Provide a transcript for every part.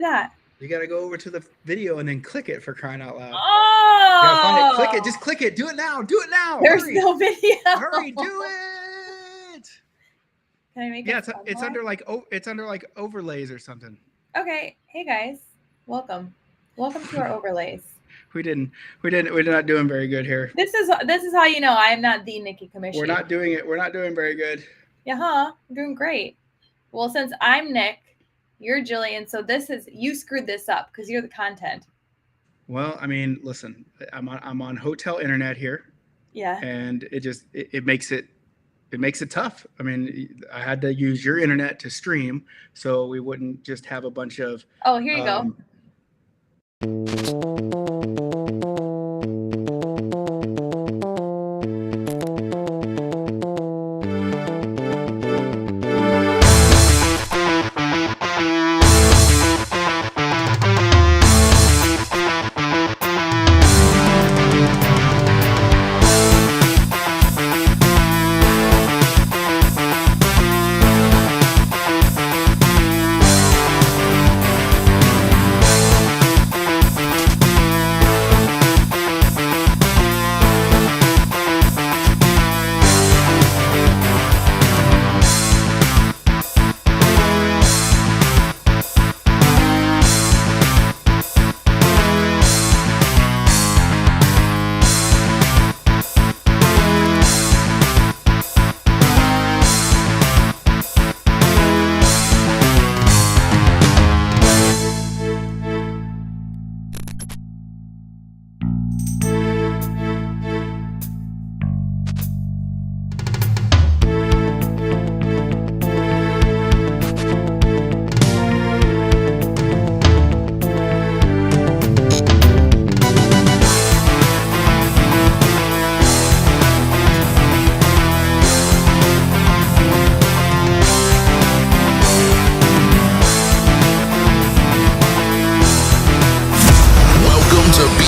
that? You gotta go over to the video and then click it, for crying out loud. You gotta find it. Click it. Just Oh, click it. Do it now. Do it now. there's Hurry. no video. Hurry. Do it. Can I make Yeah, it it's more? under like overlays or something. Okay. Hey guys, welcome. Welcome to our overlays. We're not doing very good here. This is how you know I am not the Nikki Commish. We're not doing it. We're not doing very good. Yeah, huh? I'm doing great. Well, since I'm Nick, you're Jillian, so you screwed this up because you're the content. Well, I mean, listen, I'm on hotel internet here. Yeah. And it makes it tough. I mean, I had to use your internet to stream, so we wouldn't just have a bunch of. Oh, here you go.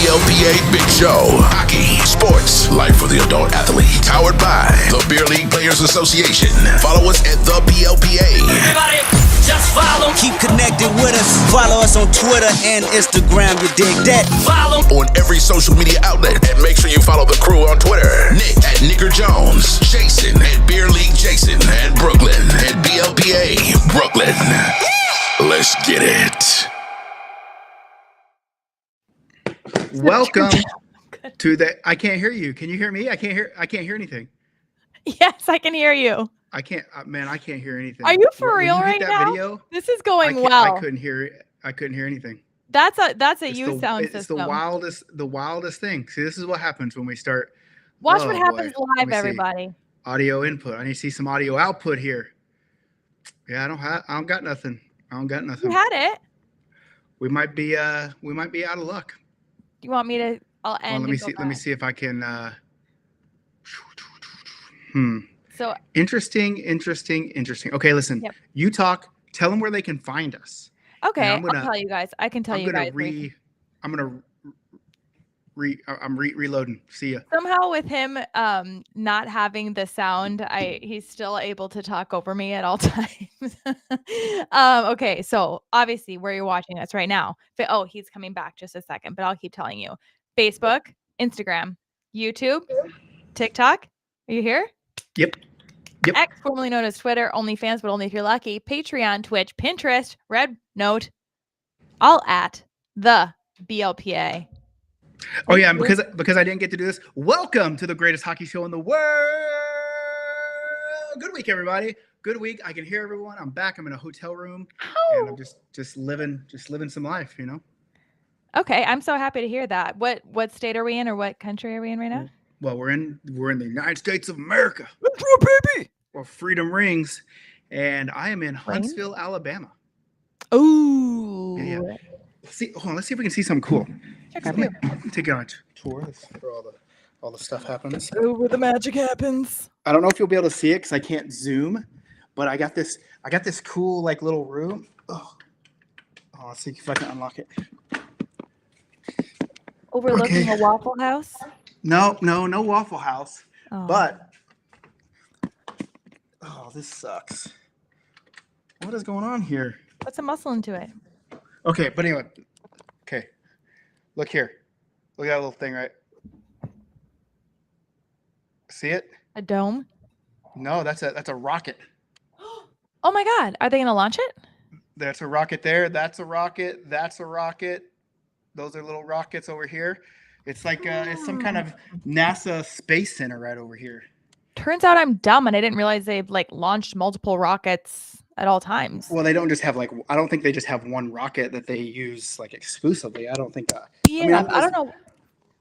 BLPA Big Show. Hockey, sports, life for the adult athlete. Powered by the Beer League Players Association. Follow us at the BLPA. Everybody, just follow. Keep connected with us. Follow us on Twitter and Instagram. You dig that? Follow on every social media outlet. And make sure you follow the crew on Twitter. Nick at Nicker Jones. Jason at Beer League Jason. And Brooklyn at BLPA Brooklyn. Let's get it. Welcome to the. I can't hear you. Can you hear me? I can't hear anything. Yes, I can hear you. I can't. Man, I can't hear anything. Are you for real you right now? Video, this is going well. I couldn't hear anything. That's a you sound system. It's the wildest thing. See, this is what happens when we start. Watch what happens live, everybody. See. Audio input. I need to see some audio output here. Yeah, I don't got nothing. You had it. We might be out of luck. You want me to? I'll end. Well, let me see if I can. So interesting. Okay, listen. Yep. You talk. Tell them where they can find us. Okay, I'll tell you guys. I can tell you guys. I'm reloading. See ya. Somehow with him not having the sound, he's still able to talk over me at all times. Okay, so obviously where you're watching us right now. Oh, he's coming back just a second, but I'll keep telling you. Facebook, Instagram, YouTube, TikTok. Are you here? Yep. X, formerly known as Twitter, OnlyFans, but only if you're lucky. Patreon, Twitch, Pinterest, Red Note, all at the BLPA. Oh yeah, because I didn't get to do this. Welcome to the greatest hockey show in the world. Good week, everybody. Good week. I can hear everyone. I'm back. I'm in a hotel room, and I'm just living some life, you know. Okay, I'm so happy to hear that. What state are we in, or what country are we in right now? Well, we're in the United States of America. Let's go, baby. Well, freedom rings, and I am in Huntsville, Alabama. Ooh. Yeah. Let's see if we can see something cool. Let me take you on a tour. That's where all the stuff happens. Oh, where the magic happens. I don't know if you'll be able to see it because I can't zoom, but I got this cool like little room. Oh, let's see if I can unlock it. Overlooking a Waffle House? No Waffle House. Oh. But this sucks. What is going on here? Put some muscle into it. Okay, but anyway. Okay. Look here. Look at that little thing, right? See it? A dome? No, that's a rocket. Oh my God. Are they going to launch it? That's a rocket there. That's a rocket. That's a rocket. Those are little rockets over here. It's like it's some kind of NASA space center right over here. Turns out I'm dumb and I didn't realize they've like launched multiple rockets at all times. Well, they don't just have I don't think they just have one rocket that they use like exclusively. I don't think that. Yeah, I don't know.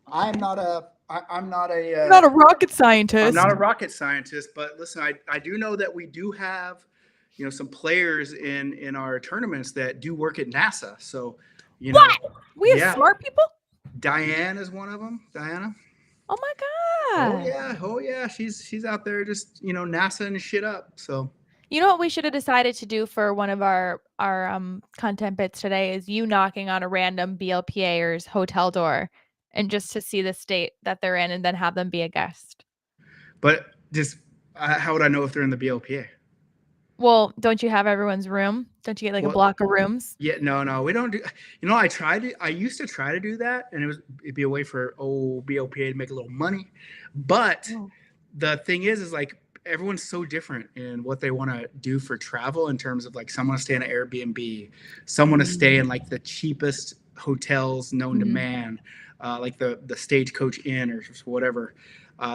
I'm not a. You're not a rocket scientist. I'm not a rocket scientist, but listen, I do know that we do have, some players in our tournaments that do work at NASA. So, what? We have smart people? Diane is one of them. Diana. Oh my God. Oh yeah. She's out there just, NASA and shit up. So. You know what we should have decided to do for one of our content bits today is you knocking on a random BLPA's hotel door and just to see the state that they're in and then have them be a guest. But just how would I know if they're in the BLPA? Well, don't you have everyone's room? Don't you get a block of rooms? Yeah, no, we don't do. I used to try to do that, and it'd be a way for BLPA to make a little money. But the thing is like everyone's so different in what they want to do for travel in terms of like some want to stay in an Airbnb, some want to stay in like the cheapest hotels known to man, like the Stagecoach Inn or whatever.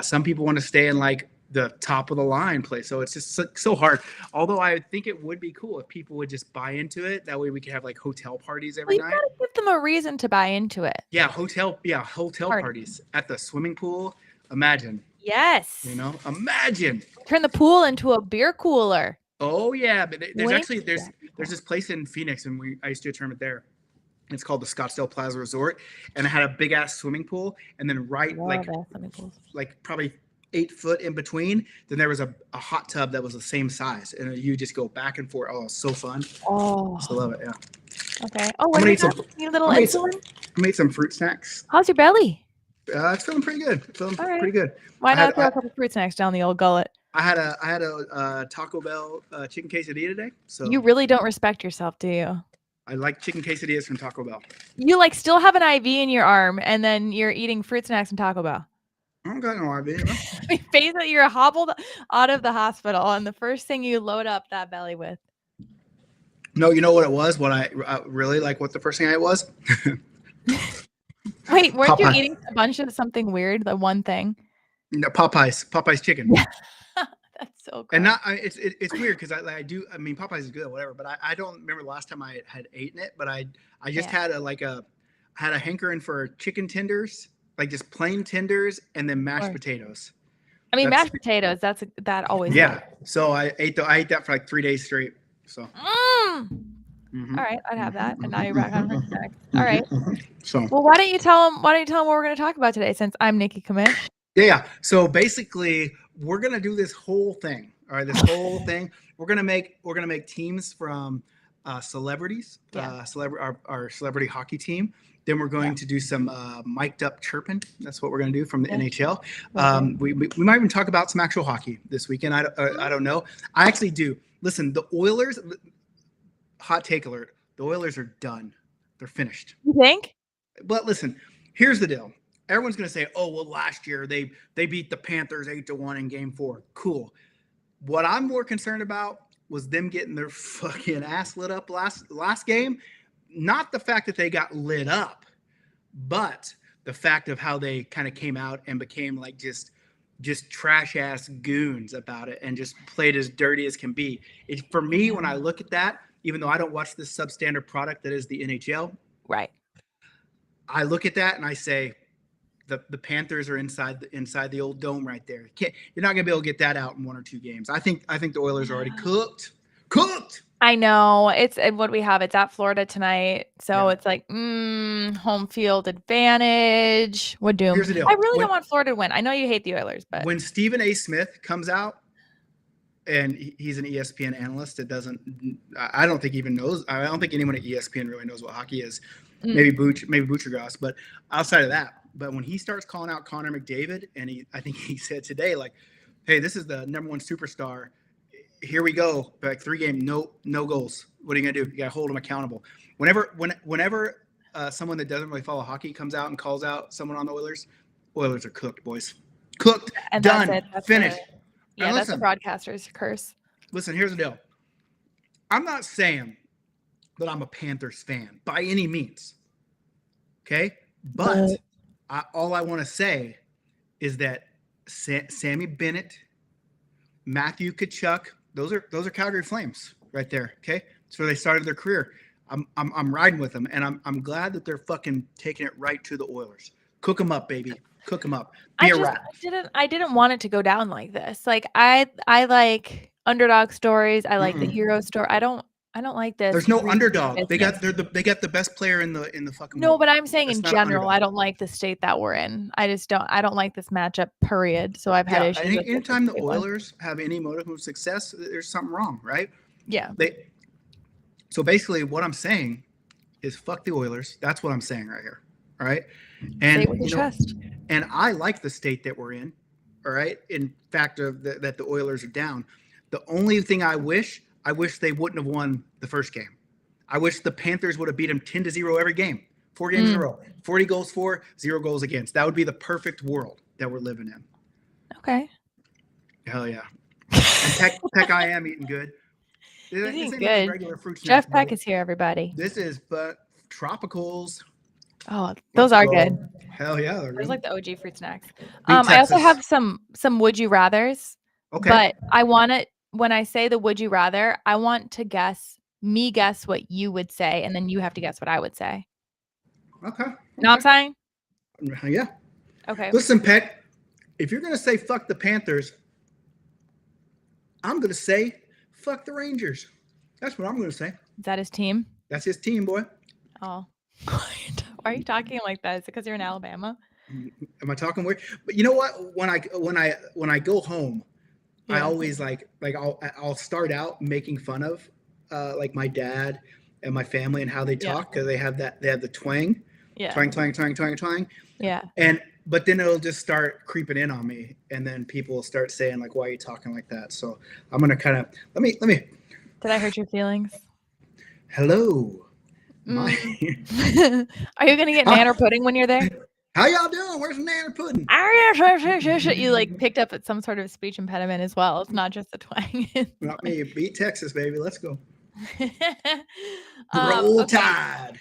Some people want to stay in like the top of the line place. So it's just so hard. Although I think it would be cool if people would just buy into it. That way we could have like hotel parties every night. You gotta give them a reason to buy into it. Yeah, hotel parties at the swimming pool. Imagine. Yes. Imagine. Turn the pool into a beer cooler. Oh yeah, but there's this place in Phoenix, and I used to do a tournament there. It's called the Scottsdale Plaza Resort, and it had a big ass swimming pool, and then like probably 8 foot in between, then there was a hot tub that was the same size, and you just go back and forth. Oh, it's so fun. Oh, I love it. Yeah. Okay. Oh, what I made some fruit snacks. How's your belly? It's feeling pretty good. Pretty good. Why not throw a couple fruit snacks down the old gullet? I had a Taco Bell chicken quesadilla today. So you really don't respect yourself, do you? I like chicken quesadillas from Taco Bell. You like still have an IV in your arm, and then you're eating fruit snacks from Taco Bell. I don't got no IV. Face that you're hobbled out of the hospital, and the first thing you load up that belly with. No, you know what it was? What I really like. What the first thing I was? Wait, weren't you eating a bunch of something weird? The one thing. No, Popeye's chicken. That's so gross. And not it's weird because I do. I mean, Popeye's is good, whatever. But I don't remember the last time I had eaten it. But I just had a hankering for chicken tenders. Like just plain tenders and then mashed potatoes. I mean, mashed potatoes. That always. Yeah. Works. So I ate that for like 3 days straight. So. All right, I'd have that. And now you're back on fruit snacks. All right. So. Well, why don't you tell them what we're going to talk about today? Since I'm Nikki Kamish. Yeah. So basically, we're going to do this whole thing. All right. This whole thing. We're going to make teams from celebrities. Our celebrity hockey team. Then we're going to do some mic'd up chirping. That's what we're going to do from the NHL. We might even talk about some actual hockey this weekend. I don't know. I actually do. Listen, the Oilers, hot take alert, the Oilers are done. They're finished. You think? But listen, here's the deal. Everyone's going to say, oh, well, last year they beat the Panthers 8-1 in Game 4. Cool. What I'm more concerned about was them getting their fucking ass lit up last game. Not the fact that they got lit up, but the fact of how they kind of came out and became like just trash ass goons about it and just played as dirty as can be. For me, when I look at that, even though I don't watch this substandard product that is the NHL, right? I look at that and I say, the Panthers are inside the old dome right there. You're not gonna be able to get that out in 1 or 2 games. I think the Oilers are already cooked. I know it's what we have. It's at Florida tonight, so it's like home field advantage. We're doomed. Here's the deal. I really don't want Florida to win. I know you hate the Oilers, but when Stephen A. Smith comes out and he's an ESPN analyst, I don't think even knows. I don't think anyone at ESPN really knows what hockey is. Maybe Butchergrass, but outside of that, but when he starts calling out Connor McDavid, and I think he said today, like, hey, this is the #1 superstar. here we go. Back 3-game, no goals. What are you gonna do? You gotta hold them accountable. Whenever someone that doesn't really follow hockey comes out and calls out someone on the Oilers are cooked, boys. Cooked, And done, that's it. That's finished. Yeah, And that's a broadcaster's curse. Listen, here's the deal. I'm not saying that I'm a Panthers fan by any means. Okay? But all I want to say is that Sammy Bennett, Matthew Tkachuk, those are Calgary Flames right there. Okay? That's where they started their career. I'm riding with them, and I'm glad that they're fucking taking it right to the Oilers. Cook them up, baby. Cook them up. Be a rat. I didn't want it to go down like this. Like I like underdog stories. I like the hero story. I don't like this. There's no underdog. They got the best player in the fucking No, world. but I'm saying That's in not an general, underdog. I don't like the state that we're in. I don't like this matchup, period. So I've had issues. with this Anytime the particular one. Oilers have any motive of success, there's something wrong, right? Yeah. So basically what I'm saying is fuck the Oilers. That's what I'm saying right here. All right. And Say it with your chest. and I like the state that we're in. All right. In fact that the Oilers are down. The only thing I wish they wouldn't have won the first game. I wish the Panthers would have beat them 10-0 every game. 4 games in a row. 40 goals for, 0 goals against. That would be the perfect world that we're living in. Okay. Hell yeah. And Peck, I am eating good. This Eating ain't good. regular fruit Jeff snacks, Peck bro. is here, everybody. This is tropicals. Oh, those are good. Hell yeah. They're There's good. like the OG fruit snacks. Beat I also Texas. have some would you rathers. Okay. But I want it when I say the would you rather, I want to guess what you would say, and then you have to guess what I would say. Okay. Know what I'm saying? Yeah. Okay. Listen, Peck, if you're gonna say fuck the Panthers, I'm gonna say fuck the Rangers. That's what I'm gonna say. Is that his team? That's his team, boy. Oh. Why are you talking like that? Is it because you're in Alabama? Am I talking weird? But you know what? When I go home, I Yeah. always like I'll start out making fun of like my dad and my family and how they talk because they have the twang. Yeah. Twang. Yeah. But then it'll just start creeping in on me, and then people will start saying like, "Why are you talking like that?" So I'm gonna kind of let me. Did I hurt your feelings? Hello. Are you gonna get nanner pudding when you're there? How y'all doing? Where's the nanner pudding? You like picked up at some sort of speech impediment as well. It's not just the twang. Not me. Beat Texas, baby. Let's go. Um, Roll okay. Tide.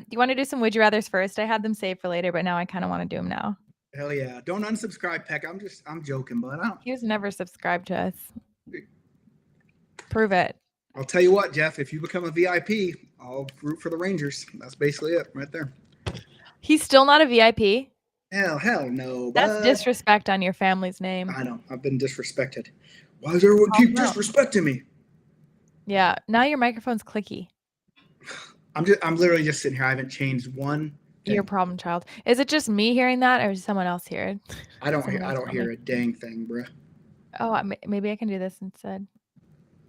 You want to do some would you rathers first? I had them saved for later, but now I kind of want to do them now. Hell yeah. Don't unsubscribe, Peck. I'm joking, but I don't. He was never subscribed to us. Prove it. I'll tell you what, Jeff, if you become a VIP, I'll root for the Rangers. That's basically it right there. He's still not a VIP. Hell no. That's bud. disrespect on your family's name. I know. I've been disrespected. Why does everyone keep no. disrespecting me? Yeah. Now your microphone's clicky. I'm literally just sitting here. I haven't changed one thing. Your problem child. Is it just me hearing that, or does someone else hear it? I don't someone else hear tell me. a dang thing, bruh. Oh, maybe I can do this instead.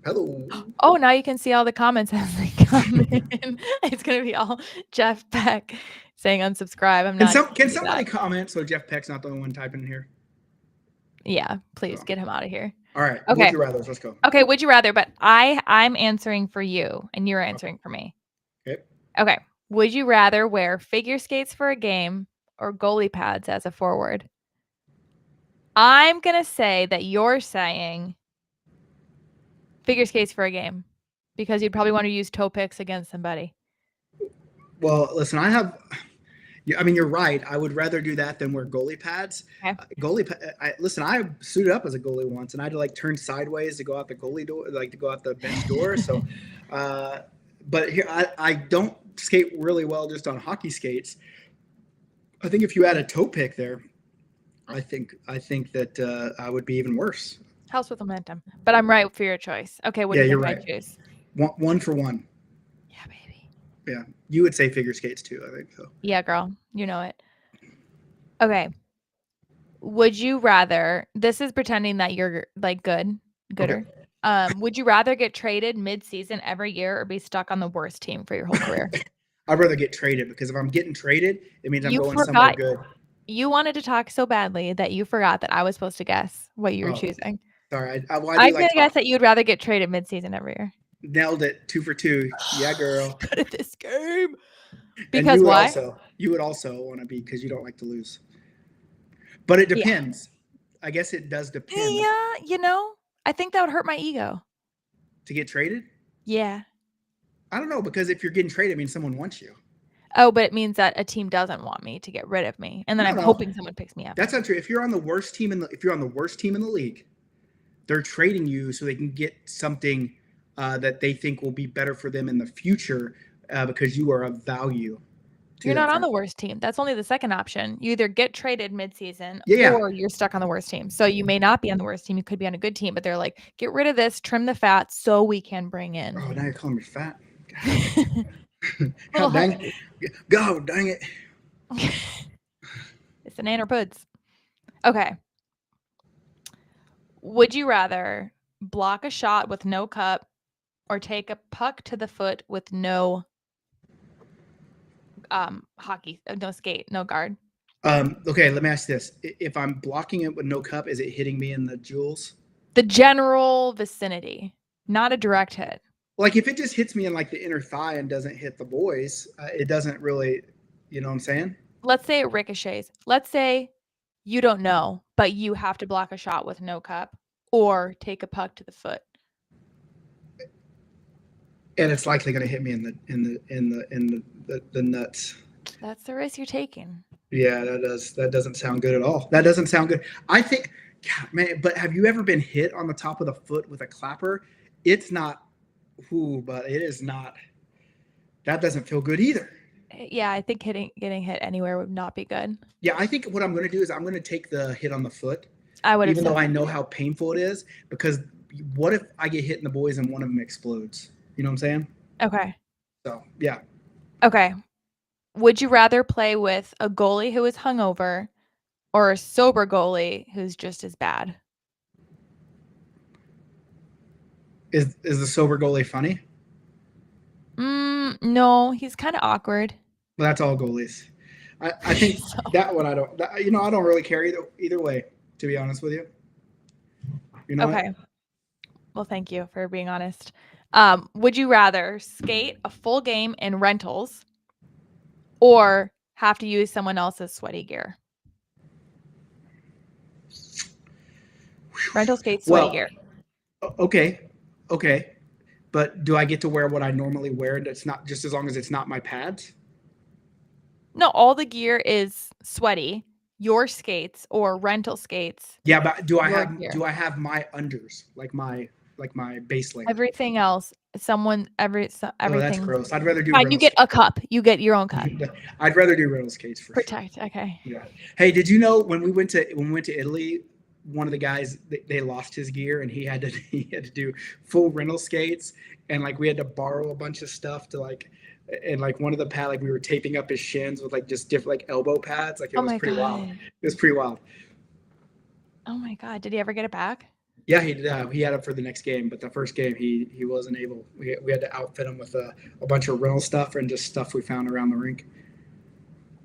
Hello. Oh, now you can see all the comments as they come in. It's gonna be all Jeff Peck saying unsubscribe. I'm not. Can somebody comment so Jeff Peck's not the only one typing in here? Yeah, please Oh. get him out of here. All right. Okay. Would you rather? Let's go. Okay, would you rather? But I'm answering for you, and you're answering for me. Okay. Okay. Would you rather wear figure skates for a game or goalie pads as a forward? I'm gonna say that you're saying figure skates for a game because you'd probably want to use toe picks against somebody. Well, listen, you're right. I would rather do that than wear goalie pads. Okay. Listen, I suited up as a goalie once, and I had to like turn sideways to go out the goalie door, like to go out the bench door. So, but here I don't skate really well just on hockey skates. I think if you add a toe pick there, I think that I would be even worse. Helps with momentum. But I'm right for your choice. Okay, what Yeah, do you you're think right. I choose? One for one. Yeah, baby. Yeah, you would say figure skates too. I think so. Yeah, girl. You know it. Okay. Would you rather, this is pretending that you're like gooder. Would you rather get traded mid-season every year or be stuck on the worst team for your whole career? I'd rather get traded because if I'm getting traded, it means I'm You going somewhere forgot- good. You wanted to talk so badly that you forgot that I was supposed to guess what you were choosing. Sorry, I I'm do gonna like guess that you'd rather get traded midseason every year. nailed it 2 for 2. Yeah, girl. Good at this game. And Because why? you would also want to be because you don't like to lose. But it Yeah. depends. I guess it does depend. Yeah, I think that would hurt my ego. To get traded? Yeah. I don't know, because if you're getting traded, it means someone wants you. Oh, but it means that a team doesn't want me to get rid of me, and then I'm hoping someone picks me up. That's not true. If you're on the worst team in the league, they're trading you so they can get something that they think will be better for them in the future because you are of value. You're not on the worst team. That's only the second option. You either get traded midseason or you're stuck on the worst team. So you may not be on the worst team. You could be on a good team, but they're like, get rid of this, trim the fat so we can bring in. Oh, now you're calling me fat. God dang it. God dang it. It's an anarpuds. Okay. Would you rather block a shot with no cup or take a puck to the foot with no no skate, no guard? Okay, let me ask this. If I'm blocking it with no cup, is it hitting me in the jewels? The general vicinity, not a direct hit. Like if it just hits me in like the inner thigh and doesn't hit the boys, it doesn't really, you know what I'm saying? Let's say it ricochets. Let's say you don't know, but you have to block a shot with no cup or take a puck to the foot. And it's likely going to hit me in the nuts. That's the risk you're taking. Yeah, that doesn't sound good at all. That doesn't sound good. I think, God, man, but have you ever been hit on the top of the foot with a clapper? It's not, but it is not. That doesn't feel good either. Yeah, I think getting hit anywhere would not be good. Yeah, I think what I'm going to do is I'm going to take the hit on the foot. I would, even though I know how painful it is, because what if I get hit in the boys and one of them explodes? You know what I'm saying? Okay. So, yeah. Okay. Would you rather play with a goalie who is hungover or a sober goalie who's just as bad? Is the sober goalie funny? No, he's kind of awkward. Well, that's all goalies. I think so. That one I don't really care either way, to be honest with you. You know okay. What? Well, thank you for being honest. Would you rather skate a full game in rentals or have to use someone else's sweaty gear? Rental skate, sweaty gear. Okay. But do I get to wear what I normally wear? That's not just as long as it's not my pads? No, all the gear is sweaty. Your skates or rental skates. Yeah, but do I have my unders, like my base layer? Everything else, everything. Oh, that's gross. I'd rather do. Fine, you get a cup. You get your own cup. I'd rather do rental skates for protect. Sure. Okay. Yeah. Hey, did you know when we went to Italy, one of the guys they lost his gear and he had to do full rental skates, and like we had to borrow a bunch of stuff to like. And like one of the pad, like we were taping up his shins with like just different like elbow pads. Like it was pretty wild. It was pretty wild. Oh my God. Did he ever get it back? Yeah, he did. He had it for the next game, but the first game he wasn't able. We had to outfit him with a bunch of rental stuff and just stuff we found around the rink.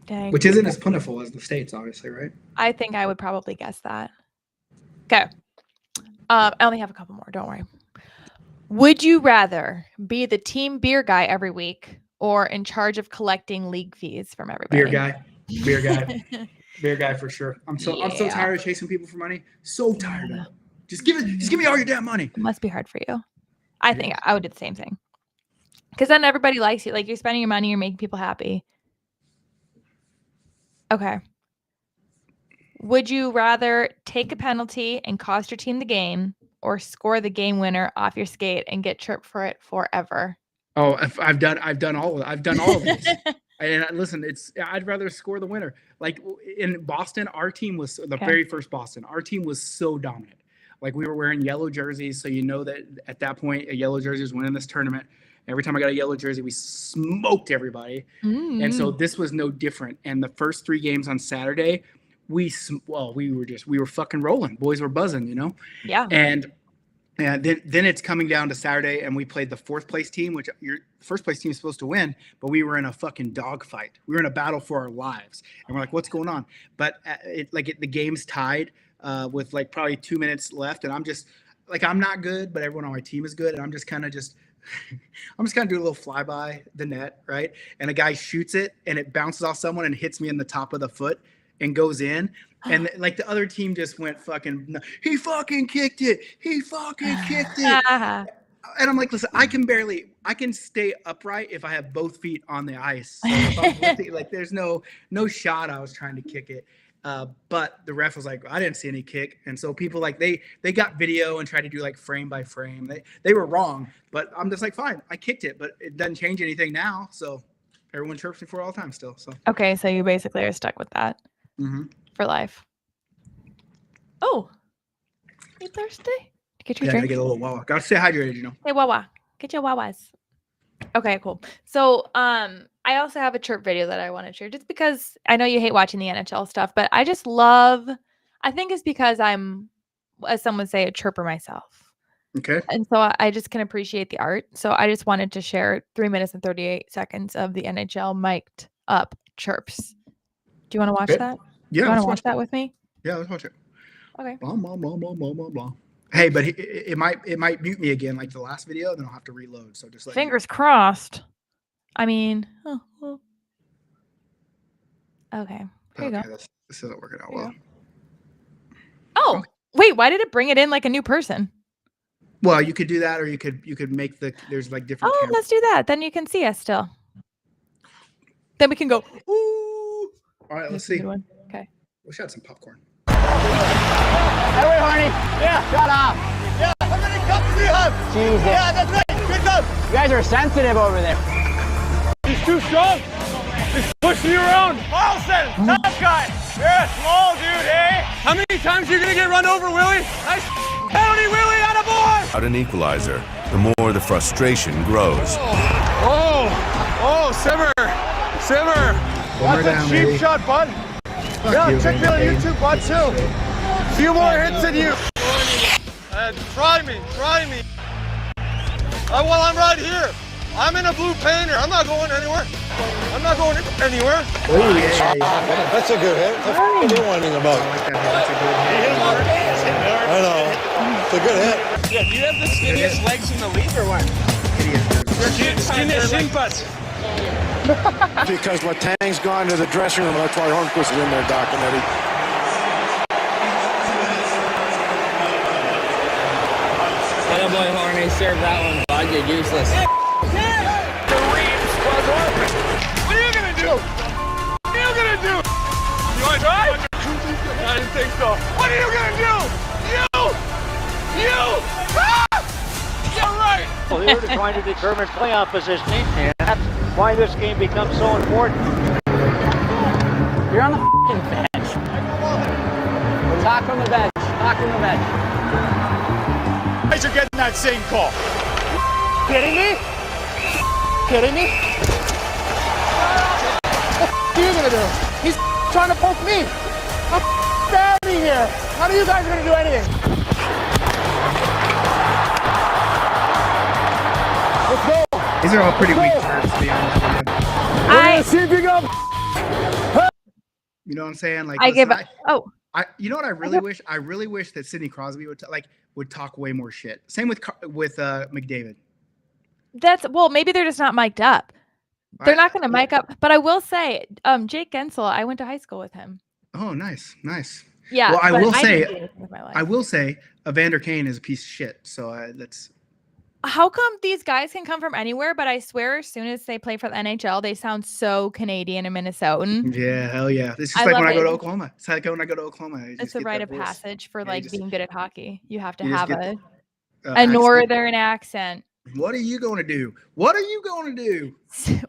Dang. Which isn't as plentiful as the States, obviously, right? I think I would probably guess that. Okay. I only have a couple more. Don't worry. Would you rather be the team beer guy every week or in charge of collecting league fees from everybody? Beer guy for sure. I'm so tired of chasing people for money. So tired of it. Just give me all your damn money. It must be hard for you. I think I would do the same thing. Because then everybody likes you. Like you're spending your money, you're making people happy. Okay. Would you rather take a penalty and cost your team the game or score the game winner off your skate and get chirped for it forever? Oh, I've done all of this. And listen, I'd rather score the winner. Like in Boston, our team was very first Boston. Our team was so dominant. Like we were wearing yellow jerseys, so you know that at that point a yellow jersey was winning this tournament. Every time I got a yellow jersey, we smoked everybody. And so this was no different. And the first 3 games on Saturday, we were fucking rolling. Boys were buzzing, you know? Yeah. And then it's coming down to Saturday, and we played the 4th place team, which your first place team is supposed to win, but we were in a fucking dogfight. We were in a battle for our lives. And we're like, what's going on? But the game's tied. with like probably 2 minutes left, and I'm just like, I'm not good, but everyone on my team is good, and I'm just kind of I'm just kind of doing a little flyby the net, right? And a guy shoots it, and it bounces off someone and hits me in the top of the foot and goes in. And like the other team just went fucking, he fucking kicked it. He fucking kicked it. And I'm like, listen, I can stay upright if I have both feet on the ice. So if I'm lifting, like, there's no shot I was trying to kick it. But the ref was like, I didn't see any kick. And so people like, they got video and tried to do like frame by frame. They were wrong, but I'm just like, fine, I kicked it, but it doesn't change anything now. So everyone chirps me for it all the time still. So Okay, so you basically are stuck with that for life. Oh, you thirsty? Get your yeah, drink. I get a little wawa. Gotta stay hydrated, you know. Hey, Wawa. Get your Wawas. Okay, cool. So, I also have a chirp video that I want to share just because I know you hate watching the NHL stuff, but I just love, I think it's because I'm, as some would say, a chirper myself. Okay. And so I just can appreciate the art. So I just wanted to share 3 minutes and 38 seconds of the NHL mic'd up chirps. Do you want to watch that? Yeah. You want to watch that with me? Yeah, let's watch it. Okay. Blah, blah, blah, blah, blah, blah, blah. Hey, but it might mute me again like the last video, then I'll have to reload. So just let Fingers crossed. I mean, okay. Here you go. This isn't working out well. Oh, wait, why did it bring it in like a new person? Well, you could do that, or you could make there's like different. Oh, let's do that. Then you can see us still. Then we can go, ooh. All right, let's see. Okay. Wish I had some popcorn. Hey, wait, Harney. Yeah. Shut up. Yeah. How many cups do you have? Jesus. Yeah, that's right. Good cup. You guys are sensitive over there. He's too strong. He's pushing you around. Carlson, tough guy. You're a small dude, eh? How many times are you gonna get run over, Willie? Nice penalty, Willie, attaboy! Out an equalizer, the more the frustration grows. Oh, simmer. That's down, a cheap baby. shot, bud. You, check baby. you too, bud, too. Few more hits than you. Try me. Well, I'm right here. I'm in a blue painter. I'm not going anywhere. Oh yeah. That's a good hit. That's what you're whining about. I like that. That's a good hit. I know. It's a good hit. Yeah, do you have the skinniest legs in the league or what? Skinniest shin butts. Because Letang's gone to the dressing room. That's why Hornquist is in there, Doc and Eddie. Oh boy, Harney, serve that one, bud. You're useless. The Reeves was open. What are you gonna do? You want to try? I didn't think so. What are you gonna do? You! Ah! You're right. Well, here to trying to determine playoff positioning, and that's why this game becomes so important. You're on the f***ing bench. Talk from the bench. You guys are getting that same call. Kidding me? What are you gonna do? He's trying to poke me. I'm out of here. None of you guys are gonna do anything. Let's go. These are all pretty weak terms, to be honest with you. We're gonna see if you go. You know what I'm saying? Like, I listen, give up. you know what I really wish? I really wish that Sidney Crosby would talk way more shit. Same with McDavid. Maybe they're just not mic'd up. They're not going to mic up. But I will say, Jake Gensel, I went to high school with him. Oh, nice. Yeah. Well, I will say, Evander Kane is a piece of shit. So that's. How come these guys can come from anywhere, but I swear as soon as they play for the NHL, they sound so Canadian and Minnesotan. Yeah, hell yeah. It's just like when I go to Oklahoma. It's like when I go to Oklahoma. It's a rite of passage for being good at hockey. You have to you have just a northern accent. What are you going to do? What are you going to do?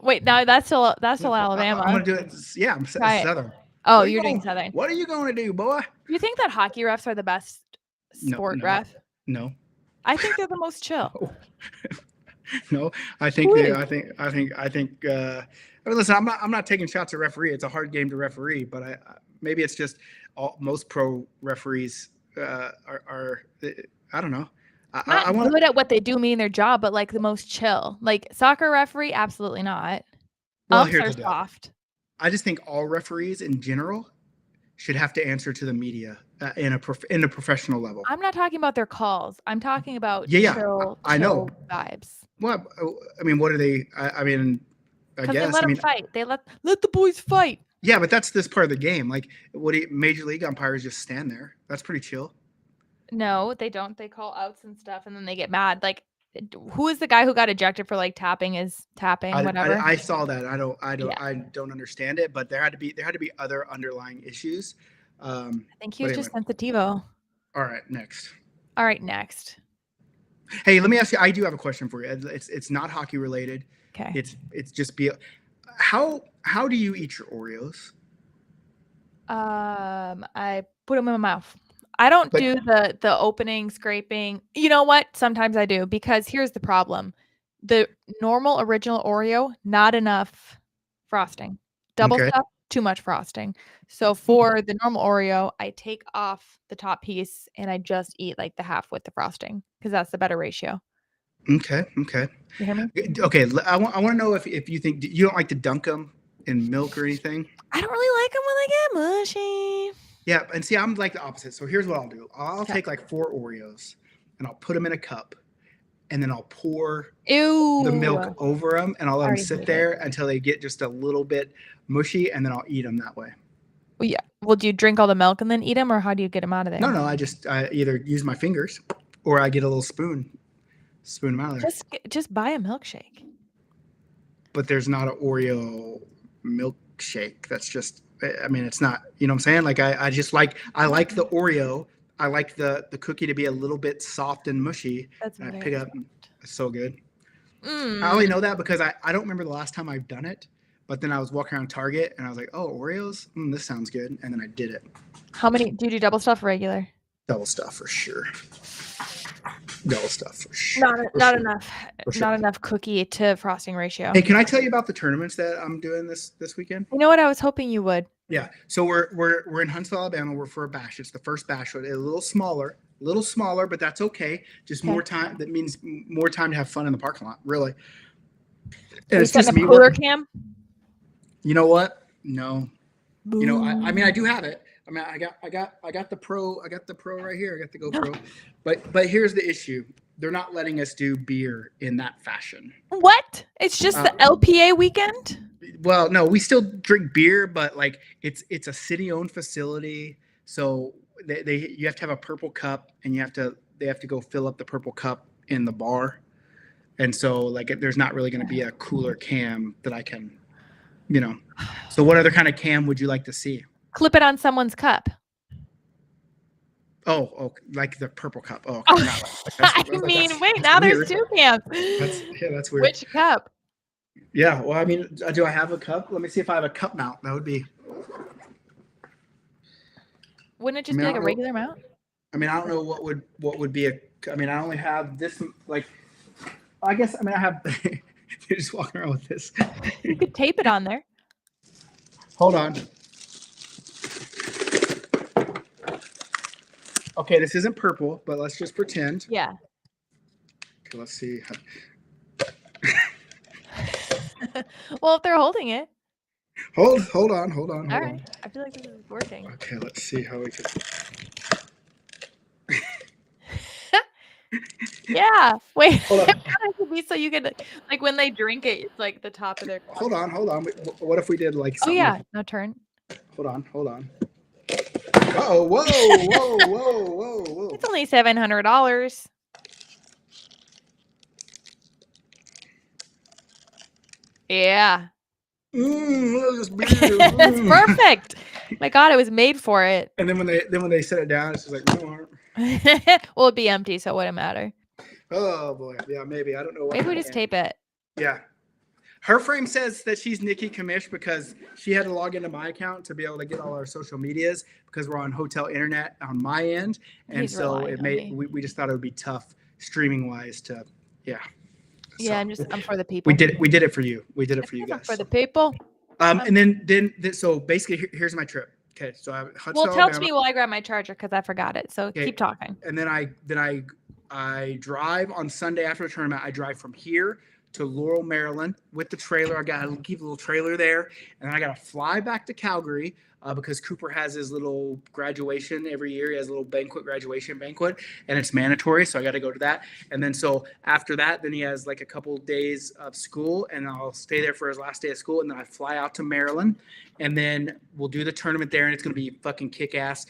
Wait, no, that's still Alabama. I'm going to do it. Yeah, I'm Southern. Oh, you're doing Southern. What are you going to do, boy? You think that hockey refs are the best sport ref? No. I think they're the most chill. No, I think listen, I'm not taking shots at referee. It's a hard game to referee, but maybe it's just most pro referees are I don't know. I want good at what they do, mean their job, but like the most chill. Like soccer referee, absolutely not. Well, Umps are soft. I just think all referees in general should have to answer to the media in a professional level. I'm not talking about their calls. I'm talking about I know vibes. Well, I mean, what are they? I mean, I guess. They let them fight. They let the boys fight. Yeah, but that's this part of the game. Like, Major League umpires just stand there. That's pretty chill. No, they don't. They call outs and stuff, and then they get mad. Like, who is the guy who got ejected for like tapping? Whatever. I saw that. I don't understand it. But there had to be other underlying issues. I think he was just sensitivo. All right, next. Hey, let me ask you. I do have a question for you. It's not hockey related. Okay. It's just how do you eat your Oreos? I put them in my mouth. I don't do the opening, scraping. You know what? Sometimes I do, because here's the problem. The normal original Oreo, not enough frosting. Double stuff, too much frosting. So for the normal Oreo, I take off the top piece and I just eat like the half with the frosting, because that's the better ratio. Okay. You hear me? Okay, I want to know if you think you don't like to dunk them in milk or anything. I don't really like them when they get mushy. Yeah, and see, I'm like the opposite. So here's what I'll do. I'll take like 4 Oreos and I'll put them in a cup, and then I'll pour the milk over them, and I'll let them sit there until they get just a little bit mushy, and then I'll eat them that way. Well, yeah. Well, do you drink all the milk and then eat them, or how do you get them out of there? No, I either use my fingers or I get a little spoon them out of there. Just buy a milkshake. But there's not an Oreo milkshake. That's just, I mean, it's not, you know what I'm saying? Like I like the Oreo. I like the cookie to be a little bit soft and mushy. That's and I pick up. It's so good. Mm. I only know that because I don't remember the last time I've done it. But then I was walking around Target and I was like, oh, Oreos? This sounds good. And then I did it. How many? Do you do double stuff or regular? Double stuff for sure. Double stuff for sure. Not enough. Not enough cookie to frosting ratio. Hey, can I tell you about the tournaments that I'm doing this weekend? You know what? I was hoping you would. Yeah. So we're in Huntsville, Alabama. We're for a bash. It's the first bash. So it's a little smaller, but that's okay. Just more time. That means more time to have fun in the parking lot, really. And it's just me. Cooler cam? You know what? No. Boom. You know, I mean, I do have it. I mean, I got the Pro. I got the Pro right here. I got the GoPro. But here's the issue. They're not letting us do beer in that fashion. What? It's just the LPA weekend? Well, no, we still drink beer, but like it's a city-owned facility. So you have to have a purple cup, and they have to go fill up the purple cup in the bar. And so like there's not really going to be a cooler cam that I can, you know. So what other kind of cam would you like to see? Clip it on someone's cup. Oh, like the purple cup. Oh, okay. Now there's 2 cams. That's weird. Which cup? Yeah, well, I mean, do I have a cup? Let me see if I have a cup mount. That would be. Wouldn't it just be like a regular mount? I mean, I don't know what would be I mean, I only have this, like, I guess, I mean, I have, you're just walking around with this. You could tape it on there. Hold on. Okay, this isn't purple, but let's just pretend. Yeah. Okay, let's see. Well, if they're holding it. Hold on. All right. I feel like this is working. Okay, let's see how we can. Yeah. Wait. Hold on. So you can, like, when they drink it, it's like the top of their. Hold on. What if we did like? Oh yeah, no turn. Hold on. Oh, whoa. It's only $700. Yeah. That's perfect. My God, it was made for it. And then when they set it down, it's just like no. Well, it'd be empty, so it wouldn't matter. Oh boy, yeah, maybe I don't know. Maybe we just tape it. Yeah. Her frame says that she's Nikki Kamish because she had to log into my account to be able to get all our social medias because we're on hotel internet on my end. And so we just thought it would be tough streaming wise to, yeah. Yeah, I'm for the people. We did it for you. We did it for you guys. For the people. And then so basically here's my trip. Okay. So tell Alabama. Me while I grab my charger because I forgot it. So keep talking. And then I drive on Sunday after the tournament. I drive from here to Laurel, Maryland with the trailer. I got to keep a little trailer there. And then I got to fly back to Calgary because Cooper has his little graduation every year. He has a little graduation banquet, and it's mandatory. So I got to go to that. And then so after that, then he has like a couple days of school, and I'll stay there for his last day of school. And then I fly out to Maryland, and then we'll do the tournament there, and it's going to be fucking kick-ass.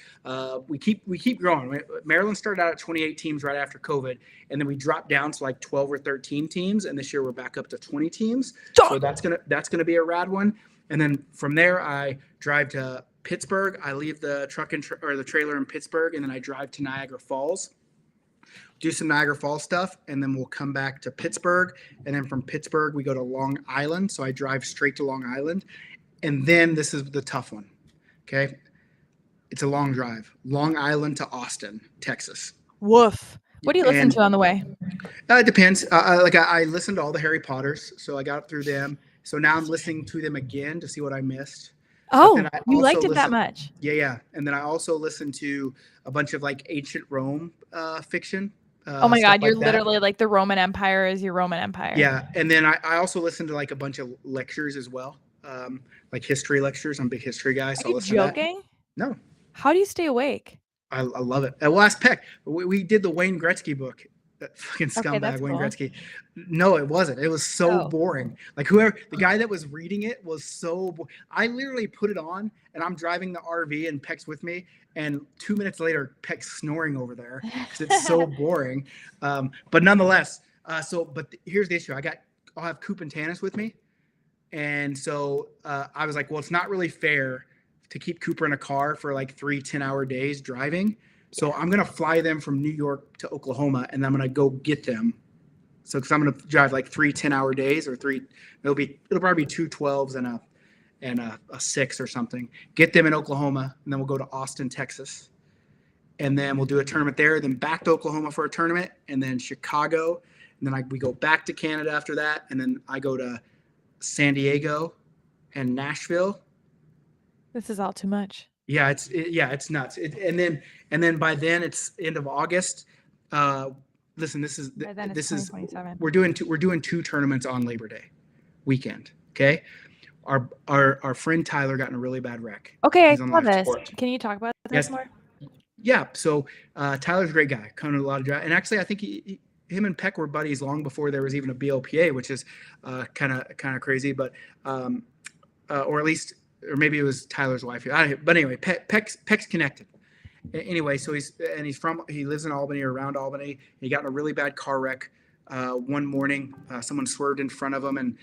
We keep growing. Maryland started out at 28 teams right after COVID, and then we dropped down to like 12 or 13 teams, and this year we're back up to 20 teams. So that's gonna be a rad one. And then from there, I drive to Pittsburgh. I leave the truck or the trailer in Pittsburgh, and then I drive to Niagara Falls, do some Niagara Falls stuff, and then we'll come back to Pittsburgh. And then from Pittsburgh, we go to Long Island. So I drive straight to Long Island. And then this is the tough one, okay? It's a long drive. Long Island to Austin, Texas. Woof. What do you listen to on the way? It depends. I listened to all the Harry Potters, so I got through them. So now I'm listening to them again to see what I missed. Oh, you liked it that much? Yeah. And then I also listened to a bunch of like ancient Rome fiction. Oh my God, you're literally like the Roman Empire is your Roman Empire. Yeah, and then I also listened to like a bunch of lectures as well, like history lectures. I'm a big history guy, so Are you joking? No. How do you stay awake? I love it. Well, ask Peck. We did the Wayne Gretzky book. That fucking scumbag Wayne Gretzky. No, it wasn't. It was so boring. Like the guy that was reading it was so I literally put it on and I'm driving the RV and Peck's with me. And 2 minutes later, Peck's snoring over there because it's so boring. But nonetheless, but here's the issue. I'll have Coop and Tanis with me. And so I was like, well, it's not really fair to keep Cooper in a car for like 3 10-hour days driving. So I'm going to fly them from New York to Oklahoma, and I'm going to go get them. So because I'm going to drive like 3 10-hour days, or it'll probably be 2 12s and a 6 or something. Get them in Oklahoma, and then we'll go to Austin, Texas. And then we'll do a tournament there, then back to Oklahoma for a tournament, and then Chicago. And then we go back to Canada after that, and then I go to San Diego and Nashville. This is all too much. Yeah, it's nuts. And then by then it's end of August. Listen, this is we're doing 2 tournaments on Labor Day weekend. Okay, our friend Tyler got in a really bad wreck. Okay, I saw this. Can you talk about this more? Yeah. So Tyler's a great guy, coming to a lot of drive, and actually I think him and Peck were buddies long before there was even a BLPA, which is kind of crazy, but or at least. Or maybe it was Tyler's wife. But anyway, Peck's connected. Anyway, so he lives in Albany or around Albany. He got in a really bad car wreck one morning. Someone swerved in front of him, and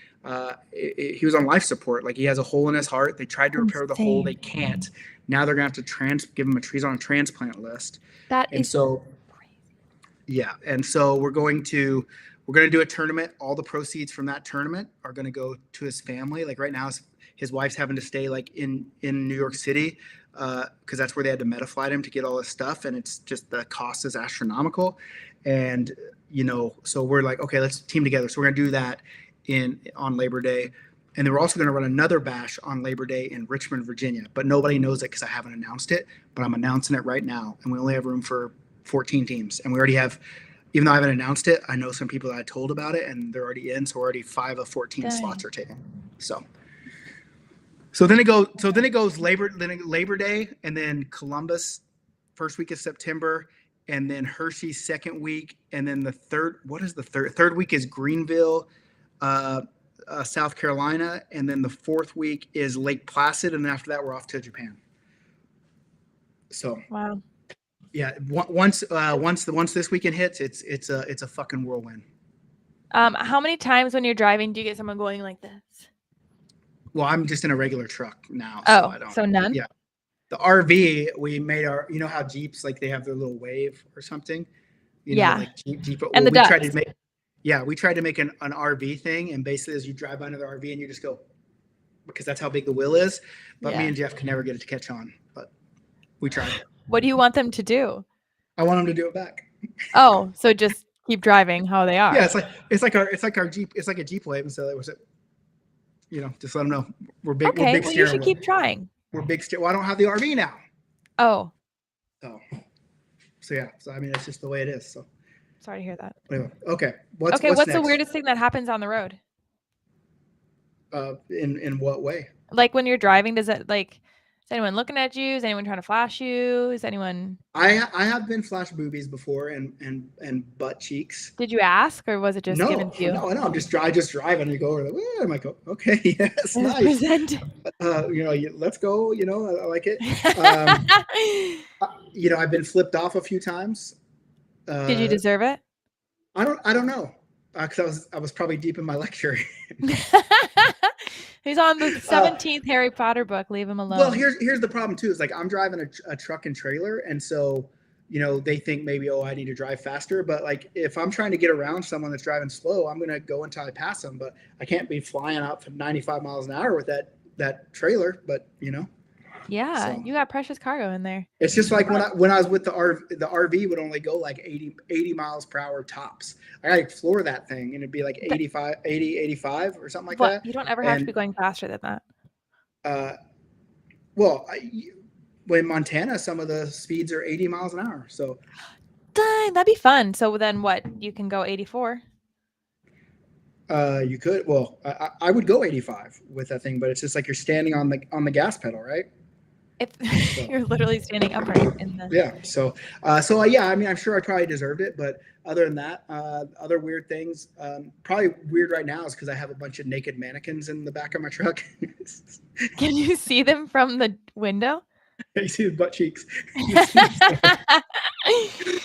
he was on life support. Like he has a hole in his heart. They tried to repair the hole. They can't. Now they're gonna have to give him he's on a transplant list. Yeah, and so we're going to do a tournament. All the proceeds from that tournament are going to go to his family. Like right now, his wife's having to stay like in New York City because that's where they had to Metaflight him to get all this stuff, and it's just the cost is astronomical. And so we're like, okay, let's team together. So we're gonna do that on Labor Day, and then we're also gonna run another bash on Labor Day in Richmond, Virginia. But nobody knows it because I haven't announced it. But I'm announcing it right now, and we only have room for 14 teams, and we already have. Even though I haven't announced it, I know some people that I told about it, and they're already in. So already 5 of 14 slots are taken. So then it goes Labor Day, and then Columbus, first week of September, and then Hershey second week, and then the third. What is the third? Third week is Greenville, South Carolina, and then the fourth week is Lake Placid, and then after that we're off to Japan. So wow. Yeah, once this weekend hits, it's a fucking whirlwind. How many times when you're driving do you get someone going like this? Well, I'm just in a regular truck now. So none? Yeah. The RV, we made how Jeeps, like they have their little wave or something. Like Jeep. And we tried to make an RV thing. And basically as you drive under the RV and you just go, because that's how big the wheel is. But me and Jeff can never get it to catch on, but we tried. What do you want them to do? I want them to do it back. Oh, so just keep driving how they are. Yeah, it's like our Jeep. It's like a Jeep wave, and so it was, just let them know we're big. Okay, we're big well, you should keep trying. We're big. Well, I don't have the RV now. Oh. So yeah. So I mean, it's just the way it is. Sorry to hear that. Okay. What's next? the weirdest thing that happens on the road? In what way? Like when you're driving, is anyone looking at you? Is anyone trying to flash you? Is anyone? I have been flashed boobies before and butt cheeks. Did you ask, or was it just given to you? No. I'm just driving and you go over there. I might go, okay, yes, nice. Present. Let's go. I like it. I've been flipped off a few times. Did you deserve it? I don't know, because I was probably deep in my lecture. He's on the 17th Harry Potter book. Leave him alone. Well, here's the problem too. Is like I'm driving a truck and trailer, and so they think maybe, I need to drive faster. But like if I'm trying to get around someone that's driving slow, I'm gonna go until I pass them. But I can't be flying out for 95 miles an hour with that trailer. But Yeah, so. You got precious cargo in there. It's just like when I was with the RV would only go like 80 miles per hour tops. I gotta floor that thing and it'd be like 85 or something like that. You don't ever have to be going faster than that. In Montana, some of the speeds are 80 miles an hour. So dang, that'd be fun. So then what? You can go 84. You could. Well, I would go 85 with that thing, but it's just like you're standing on the gas pedal, right? You're literally standing upright in the. Yeah. So yeah. I mean, I'm sure I probably deserved it, but other than that, other weird things. Probably weird right now is because I have a bunch of naked mannequins in the back of my truck. Can you see them from the window? You see the butt cheeks.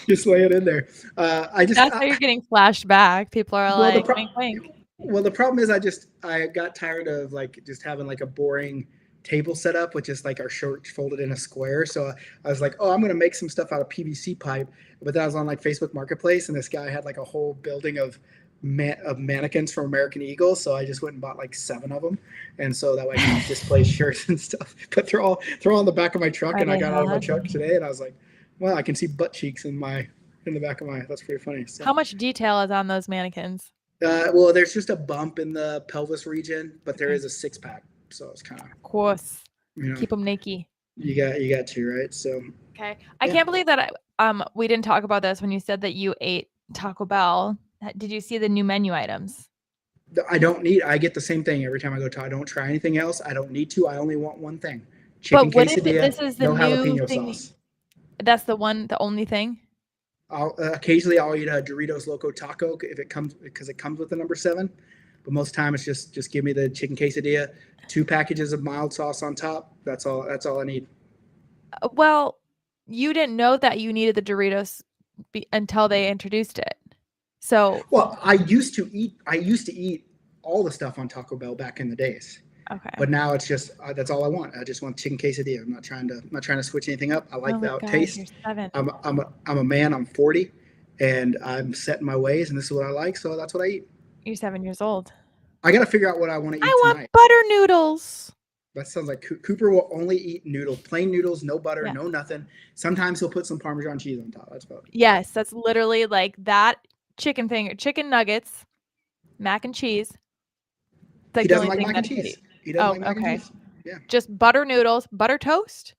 Just lay it in there. That's how you're getting flashed back. People are wink, wink. Well, the problem is I got tired of just having a boring table set up with just our shirt folded in a square. So I was like, I'm going to make some stuff out of PVC pipe. But then I was on Facebook Marketplace and this guy had a whole building of mannequins from American Eagle. So I just went and bought 7 of them. And so that way I can display shirts and stuff. But they're all on the back of my truck. And I got out of my truck today and I was like, well, I can see butt cheeks in the back of that's pretty funny. So. How much detail is on those mannequins? Well, there's just a bump in the pelvis region, but there is a 6-pack. So it's kind of. Of course. Keep them naked. You got to, right? So. Okay. I can't believe that we didn't talk about this when you said that you ate Taco Bell. Did you see the new menu items? I get the same thing every time I go to. I don't try anything else. I don't need to. I only want one thing. Chicken quesadilla, this is the no new jalapeno thing. sauce. That's the only thing? Occasionally I'll eat a Doritos Loco Taco because it comes with the number 7. But most of the time it's just give me the chicken quesadilla, 2 packages of mild sauce on top. That's all I need. Well, you didn't know that you needed the Doritos until they introduced it. So. Well, I used to eat all the stuff on Taco Bell back in the days. Okay. But now it's just that's all I want. I just want chicken quesadilla. I'm not trying to switch anything up. I like the taste. You're 7. I'm a man. I'm 40, and I'm set in my ways, and this is what I like. So that's what I eat. You're 7 years old. I got to figure out what I want to eat tonight. Want butter noodles. That sounds like Cooper will only eat plain noodles, no butter, no nothing. Sometimes he'll put some Parmesan cheese on top. That's about it. Yes, that's literally like that chicken nuggets, mac and cheese. He doesn't like mac and cheese. He doesn't like mac and cheese. Yeah. Just butter noodles, butter toast.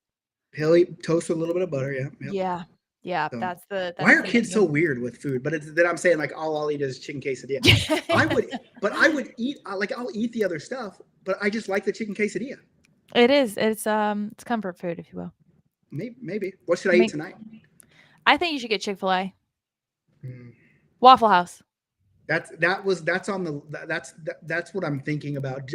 He'll eat toast with a little bit of butter. Yeah. Yeah. Yeah. So, that's why are kids so weird with food? But then I'm saying all I'll eat is chicken quesadilla. I would eat I'll eat the other stuff, but I just like the chicken quesadilla. It is. It's comfort food, if you will. Maybe. What should I eat tonight? I think you should get Chick-fil-A. Waffle House. That's what I'm thinking about.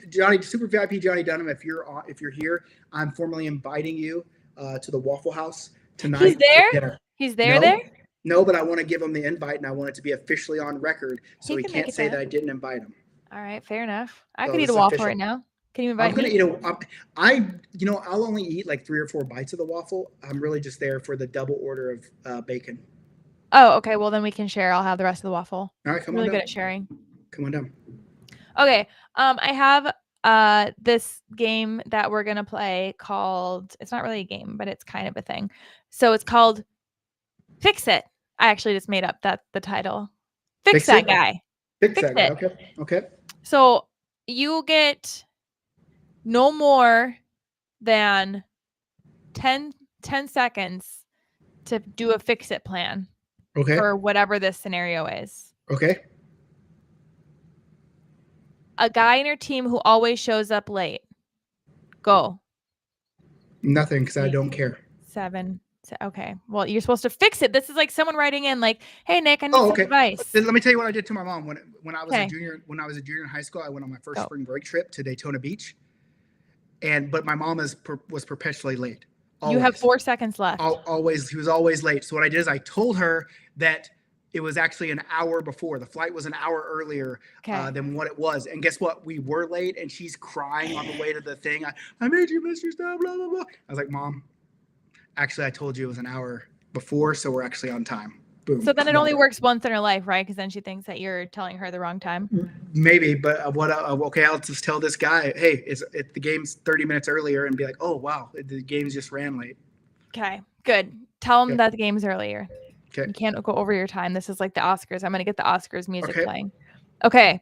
Johnny, Super VIP Johnny Dunham, if you're here, I'm formally inviting you to the Waffle House tonight. He's there? He's there? No, but I want to give him the invite and I want it to be officially on record so he can't say that I didn't invite him. All right, fair enough. I could eat a waffle right now. Can you invite me? I'll only eat 3 or 4 bites of the waffle. I'm really just there for the double order of bacon. Oh, okay. Well, then we can share. I'll have the rest of the waffle. All right, come on down. Really good at sharing. Come on down. Okay. I have this game that we're gonna play called. It's not really a game, but it's kind of a thing. So it's called Fix It. I actually just made up the title. Fix that guy. Fix that guy. Okay. So you get no more than 10 seconds to do a fix it plan. Okay. for whatever this scenario is. Okay. A guy in your team who always shows up late. Go. Nothing, because I don't care. 7. Okay. Well, you're supposed to fix it. This is like someone writing in like, "Hey Nick, I need Oh, some okay. advice." Then let me tell you what I did to my mom when I was Okay. a junior. When I was a junior in high school, I went on my first Go. spring break trip to Daytona Beach, but my mom was perpetually late. Always. You have 4 seconds left. Always, he was always late. So what I did is I told her that it was actually an hour before. The flight was an hour earlier than what it was. And guess what? We were late, and she's crying on the way to the thing. I made you miss your stuff, blah, blah, blah. I was like, Mom, actually, I told you it was an hour before, so we're actually on time. Boom. So then it only works once in her life, right? Because then she thinks that you're telling her the wrong time. Maybe, but okay, I'll just tell this guy, hey, the game's 30 minutes earlier, and be like, oh, wow, the game's just ran late. Okay, good. Tell him that the game's earlier. Okay. You can't go over your time. This is like the Oscars. I'm going to get the Oscars music playing. Okay.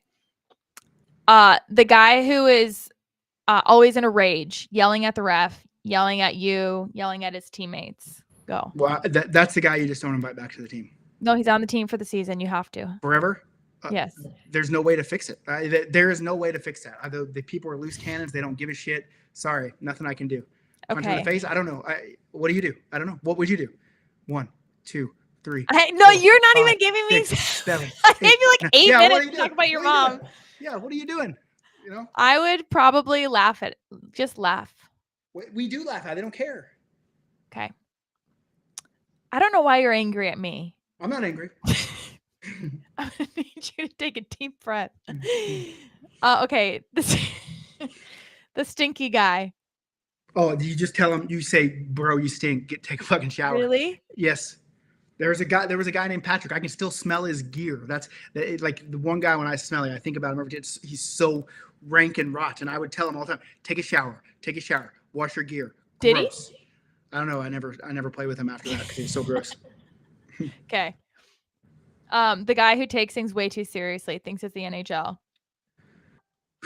The guy who is always in a rage, yelling at the ref, yelling at you, yelling at his teammates. Go. Well, that's the guy you just don't invite back to the team. No, he's on the team for the season. You have to. Forever? Yes. There's no way to fix it. There is no way to fix that. Either the people are loose cannons. They don't give a shit. Sorry, nothing I can do. Punch in the face? I don't know. What do you do? I don't know. What would you do? 1, 2, 3. No, 4, you're not 5, even giving me 6, 7. I gave you like 8 minutes to do? talk about your What are you mom. doing? Yeah, what are you doing? You know? I would probably just laugh. We do laugh at it. They don't care. Okay. I don't know why you're angry at me. I'm not angry. I need you to take a deep breath. Okay. The stinky guy. Oh, you just tell him, you say, bro, you stink. Take a fucking shower. Really? Yes. There was a guy named Patrick. I can still smell his gear. That's like the one guy when I smell it, I think about him every day. He's so rank and rot. And I would tell him all the time, take a shower, wash your gear. Did gross. he? I don't know. I never played with him after that because he's so gross. Okay. The guy who takes things way too seriously, thinks it's the NHL.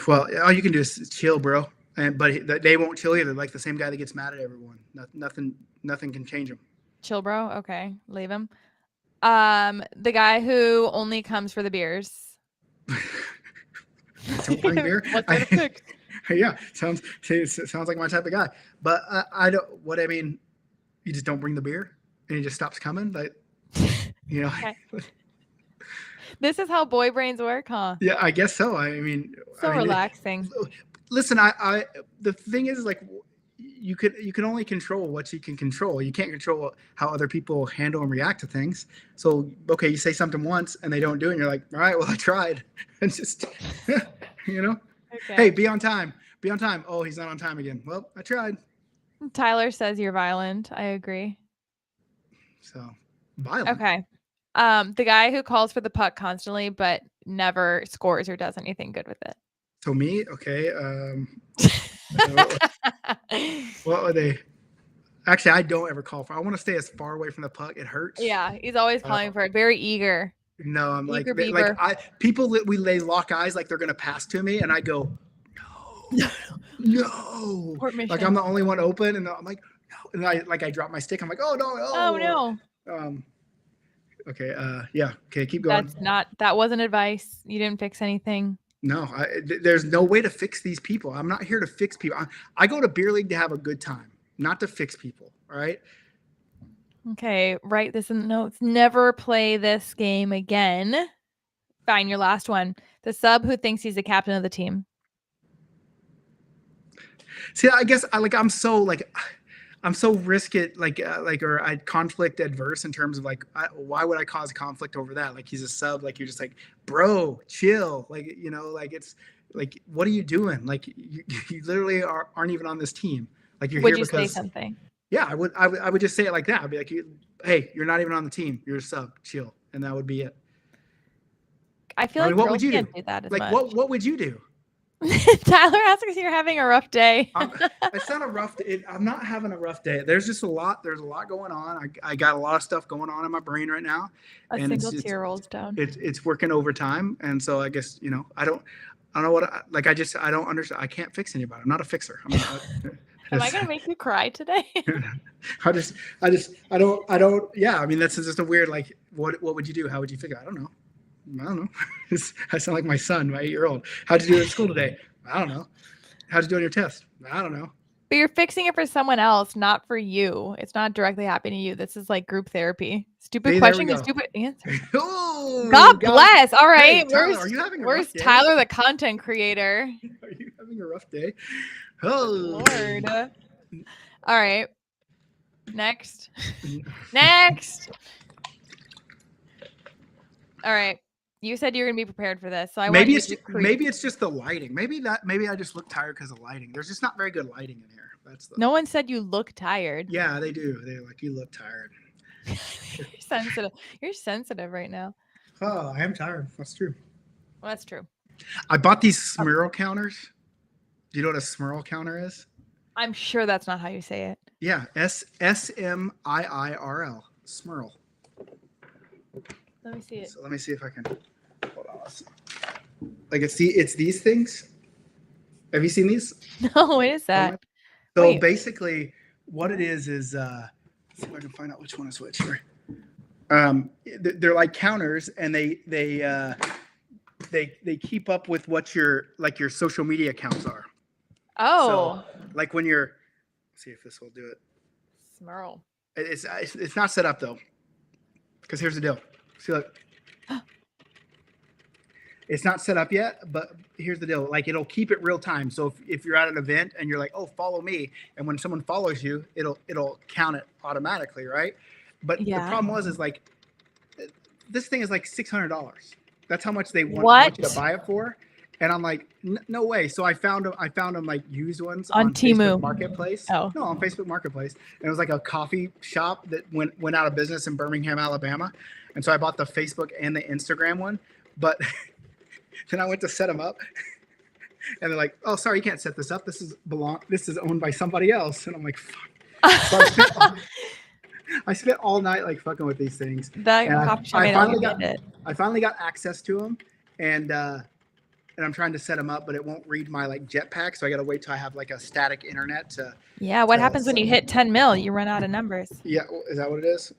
Well, all you can do is chill, bro. But they won't chill either. Like the same guy that gets mad at everyone. Nothing can change him. Chill, bro. Okay, leave him. The guy who only comes for the beers. Don't bring beer. What kind of pick? Yeah, sounds like my type of guy. But I don't. What I mean, you just don't bring the beer, and he just stops coming. Like, you know. Okay. This is how boy brains work, huh? Yeah, I guess so. I mean, Relaxing. Listen, the thing is, like, you can only control what you can control. You can't control how other people handle and react to things. So, okay, you say something once and they don't do it, and you're like, all right, well, I tried. It's just, you know. Okay. Hey, be on time. Be on time. Oh, he's not on time again. Well, I tried. Tyler says you're violent. I agree. So, violent. Okay. The guy who calls for the puck constantly but never scores or does anything good with it. So me, okay. What are they? Actually, I don't ever call for. I want to stay as far away from the puck. It hurts. Yeah, he's always calling for it. Very eager. No, I'm Eager like beaver. people that they lock eyes like they're gonna pass to me, and I go, no. Like I'm the only one open, and I'm like, no. And I drop my stick. I'm like, oh no, Oh no. Okay. Yeah. Okay. Keep going. That wasn't advice. You didn't fix anything. No, there's no way to fix these people. I'm not here to fix people. I go to beer league to have a good time, not to fix people. All right. Okay, write this in the notes. Never play this game again. Fine, your last one. The sub who thinks he's the captain of the team. See, I guess I'm so risk it or I conflict adverse in terms of why would I cause conflict over that? Like he's a sub, like you're just like, bro, chill. Like, you know, like it's like, what are you doing? Like you literally aren't even on this team. Like you're Would here you because say something? Yeah, I would just say it like that. I'd be like, hey, you're not even on the team. You're a sub, chill. And that would be it. I feel like what would you can't do that as like, much. what would you do? Tyler asks if you're having a rough day. It's not a rough day. I'm not having a rough day. There's just a lot going on. I got a lot of stuff going on in my brain right now. A single tear rolls down. It's working overtime. And so I guess, I don't know what, I don't understand. I can't fix anybody. I'm not a fixer. Am I gonna make you cry today? I don't. Yeah, I mean that's just a weird like. What would you do? How would you figure? I don't know. I sound like my son, my 8-year-old. How'd you do at school today? I don't know. How'd you do on your test? I don't know. But you're fixing it for someone else, not for you. It's not directly happening to you. This is like group therapy. Stupid question and stupid answer. Oh, God bless. All right. Hey, Tyler, are you having a rough where's day? Tyler, the content creator? Are you having a rough day? Oh, Lord. All right. Next. Next. All right. You said you're gonna be prepared for this, so I maybe want maybe it's just the lighting. Maybe I just look tired because of lighting. There's just not very good lighting in here. No one said you look tired. Yeah, they do. They're like, you look tired. You're sensitive. You're sensitive right now. Oh, I am tired. That's true. Well, that's true. I bought these Smurl counters. Do you know what a Smurl counter is? I'm sure that's not how you say it. Yeah, SMIIRL. Smurl. Let me see it. So let me see if I can. Hold on. Like it's these things. Have you seen these? No, what is that? So basically, what it is let's see if I can find out which one is which here. They're like counters, and they keep up with what your social media accounts are. Oh. So, like when you're, let's see if this will do it. Smurl. It's not set up though, because here's the deal. See, look. It's not set up yet, but here's the deal. Like it'll keep it real time. So if you're at an event and you're like, oh, follow me, and when someone follows you, it'll count it automatically, right? But the problem is like this thing is like $600. That's how much they want you to buy it for. And I'm like, no way. So I found them like used ones on Temu Facebook Marketplace. Oh. No, on Facebook Marketplace. And it was like a coffee shop that went out of business in Birmingham, Alabama. And so I bought the Facebook and the Instagram one. But then I went to set them up. And they're like, oh, sorry, you can't set this up. This is owned by somebody else. And I'm like, fuck. So I spent all night like fucking with these things. I finally got access to them. And I'm trying to set them up, but it won't read my like jetpack, so I got to wait till I have like a static internet to. Yeah, what happens when you hit 10 mil? You run out of numbers. Yeah, is that what it is?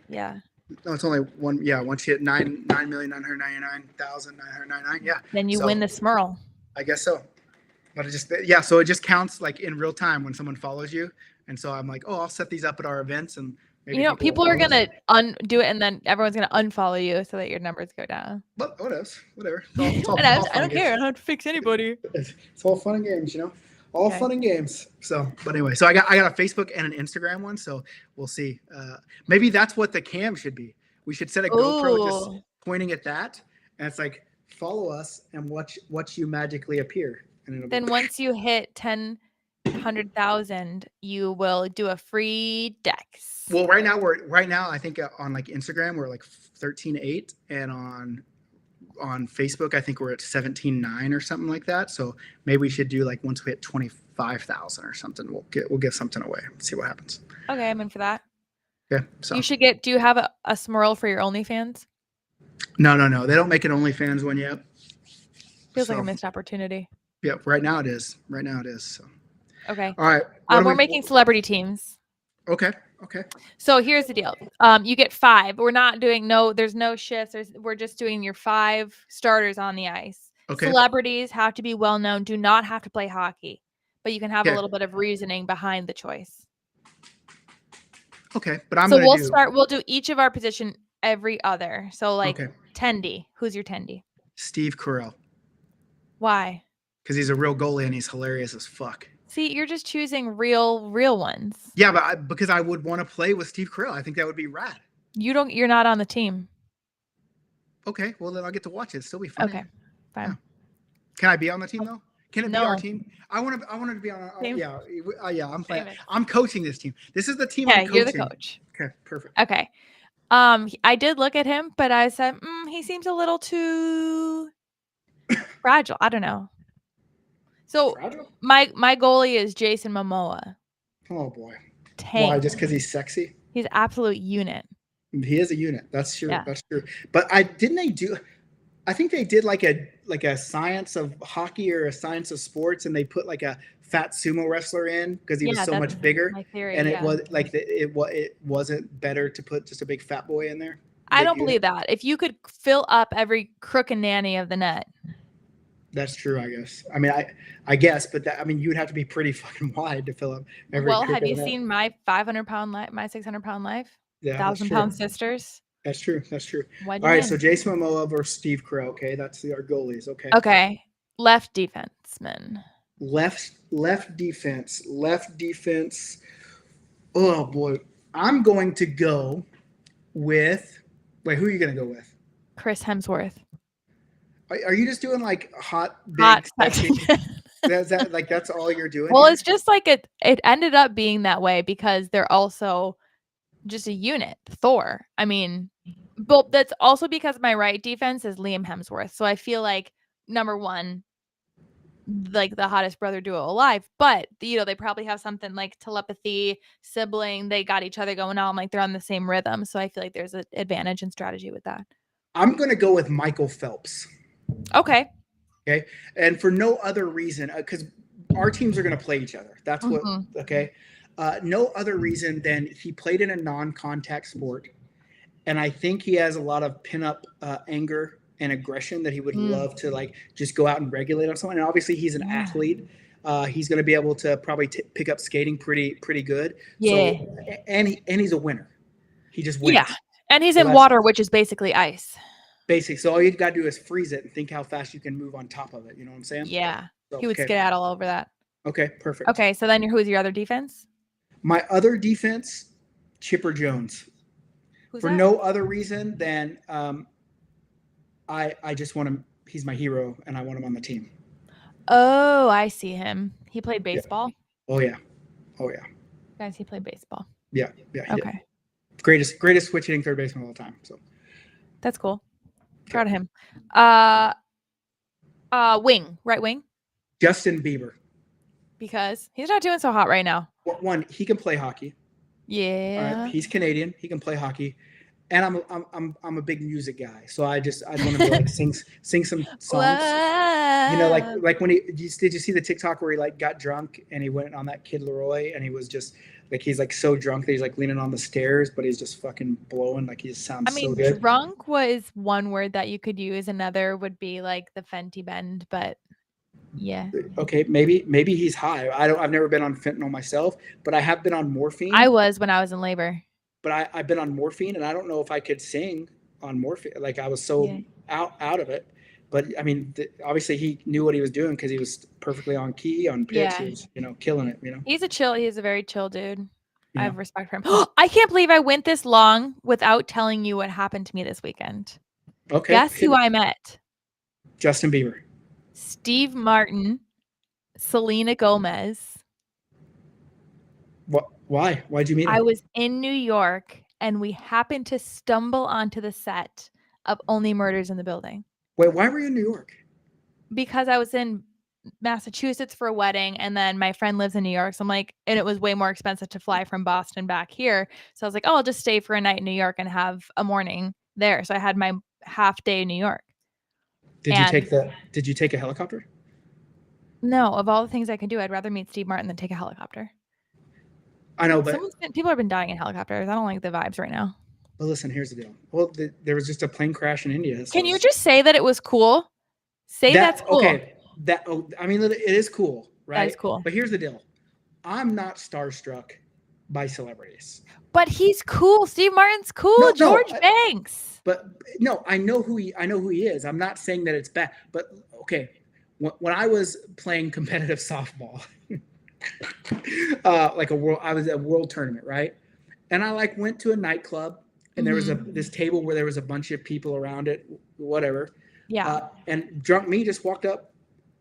Yeah. No, it's only one. Yeah, once you hit 9,999,999. Yeah. Then you win the Smurl. I guess so. But so it just counts like in real time when someone follows you, and so I'm like, oh, I'll set these up at our events, and maybe people are gonna undo it, and then everyone's gonna unfollow you so that your numbers go down. But whatever. I don't care. I don't have to fix anybody. It's all fun and games, all fun and games. So, but anyway, so I got a Facebook and an Instagram one. So we'll see. Maybe that's what the cam should be. We should set a GoPro just pointing at that, and it's like follow us and watch you magically appear. And then once you hit 100,000, you will do a free Dex. Well, right now I think on like Instagram we're like 13.8, and on Facebook I think we're at 17.9 or something like that. So maybe we should do like once we hit 25,000 or something, we'll give something away. See what happens. Okay, I'm in for that. Yeah. So you should get. Do you have a Smurl for your OnlyFans? No. They don't make an OnlyFans one yet. Feels like a missed opportunity. Yeah, right now it is. So. Okay. All right. We're making celebrity teams. Okay. So here's the deal. You get 5. We're not doing there's no shifts. We're just doing your 5 starters on the ice. Okay. Celebrities have to be well known, do not have to play hockey, but you can have a little bit of reasoning behind the choice. Okay, but we'll do each of our position every other. So Tendy. Who's your Tendy? Steve Carell. Why? Because he's a real goalie and he's hilarious as fuck. See, you're just choosing real ones. Yeah, but because I would want to play with Steve Carell. I think that would be rad. You're not on the team. Okay, well then I'll get to watch it. It'll still be fun. Okay, fine. Yeah. Can I be on the team though? Can it be our team? I want to be on. Yeah. I'm playing. I'm coaching this team. This is the team. Yeah, I'm coaching. you're the coach. Okay, perfect. Okay. I did look at him, but I said, he seems a little too fragile. I don't know. So my goalie is Jason Momoa. Oh boy. Tank. Why? Just because he's sexy? He's an absolute unit. He is a unit. That's true. Yeah. That's true. But I think they did like a science of hockey or a science of sports, and they put like a fat sumo wrestler in because he was so that's much bigger. my theory, And yeah. it wasn't better to put just a big fat boy in there. I Big don't unit? believe that. If you could fill up every crook and nanny of the net. That's true, I guess. I mean, I guess, but you'd have to be pretty fucking wide to fill up every. Well, crook have of you the net. seen my 500-pound life, my 600-pound life? Yeah, that's 1,000-pound true. sisters. That's true. That's true. Why'd All you right, win? so Jason Momoa versus Steve Carell. Okay, that's our goalies. Okay. Okay. Left defenseman. Left defense. Oh boy, I'm going to go with. Wait, who are you going to go with? Chris Hemsworth. Are you just doing like hot, big, Hot, sexy? sexy. That's all you're doing? Well, here? it's just like it ended up being that way because they're also just a unit. Thor. I mean, but that's also because my right defense is Liam Hemsworth. So I feel like number one, like the hottest brother duo alive, but they probably have something like telepathy, sibling, they got each other going on, like they're on the same rhythm. So I feel like there's an advantage and strategy with that. I'm going to go with Michael Phelps. Okay. Okay. And for no other reason, because our teams are going to play each other. That's what, okay. No other reason than he played in a non-contact sport. And I think he has a lot of pinup anger and aggression that he would love to like just go out and regulate on someone. And obviously he's an athlete. He's going to be able to probably pick up skating pretty good. Yeah. So, and he's a winner. He just wins. Yeah. And he's in water, which is basically ice. Basic. So all you got to do is freeze it and think how fast you can move on top of it. You know what I'm saying? Yeah. So, He would skedaddle over that. Okay, perfect. Okay, so then who's your other defense? My other defense, Chipper Jones. Who's For that? no other reason than I just want him. He's my hero, and I want him on the team. Oh, I see him. He played baseball. Oh yeah. Guys, he played baseball. Yeah. He Okay. did. Greatest switch hitting third baseman of all time. So That's cool. Proud of him. Right wing. Justin Bieber. Because he's not doing so hot right now. One, he can play hockey. Yeah. All right, he's Canadian. He can play hockey, and I'm a big music guy. So I want him to like sing some songs. Whoa. You know, like when did you see the TikTok where he like got drunk and he went on that Kid Leroy and he was just like he's like so drunk that he's like leaning on the stairs, but he's just fucking blowing like he just sounds so good. Drunk was one word that you could use. Another would be like the Fenty Bend, but yeah. Okay, maybe he's high. I've never been on fentanyl myself, but I have been on morphine. I was when I was in labor. But I've been on morphine, and I don't know if I could sing on morphine. Like I was so out of it. But I mean, obviously he knew what he was doing because he was perfectly on key, on pitch. Yeah. He was, killing it. He's a very chill dude. Yeah. I have respect for him. I can't believe I went this long without telling you what happened to me this weekend. Okay. Guess who I met? Justin Bieber. Steve Martin, Selena Gomez. What? Why? Why'd you meet him? I was in New York and we happened to stumble onto the set of Only Murders in the Building. Wait, why were you in New York? Because I was in Massachusetts for a wedding and then my friend lives in New York. So I'm like, and it was way more expensive to fly from Boston back here. So I was like, oh, I'll just stay for a night in New York and have a morning there. So I had my half day in New York. Did you take a helicopter? No, of all the things I can do, I'd rather meet Steve Martin than take a helicopter. I know, but people have been dying in helicopters. I don't like the vibes right now. Well, listen, here's the deal. Well, there was just a plane crash in India. So can you just say that it was cool? That's cool. Okay. I mean, it is cool, right? That is cool. But here's the deal. I'm not starstruck by celebrities. But he's cool. Steve Martin's cool. George Banks. But no, I know who he is. I'm not saying that it's bad. But okay, when I was playing competitive softball, I was at a world tournament, right? And I went to a nightclub, and there was this table where there was a bunch of people around it, whatever. Yeah. And drunk me just walked up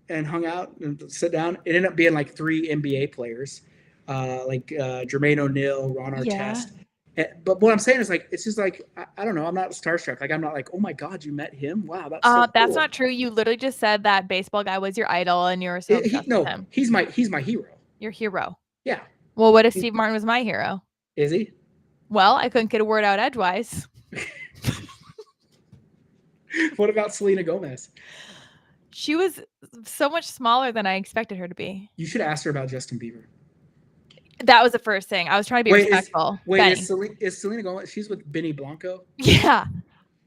and hung out and sit down. It ended up being like 3 NBA players, Jermaine O'Neal, Ron Artest. But what I'm saying is it's just I don't know. I'm not starstruck. I'm not like, oh my God, you met him? Wow, that's so cool. That's not true. You literally just said that baseball guy was your idol, and you were so obsessed with him. He's my hero. Your hero. Yeah. Well, what if Steve Martin was my hero? Is he? Well, I couldn't get a word out edgewise. What about Selena Gomez? She was so much smaller than I expected her to be. You should ask her about Justin Bieber. That was the first thing. I was trying to be respectful. Is Selena Gomez? She's with Benny Blanco. Yeah.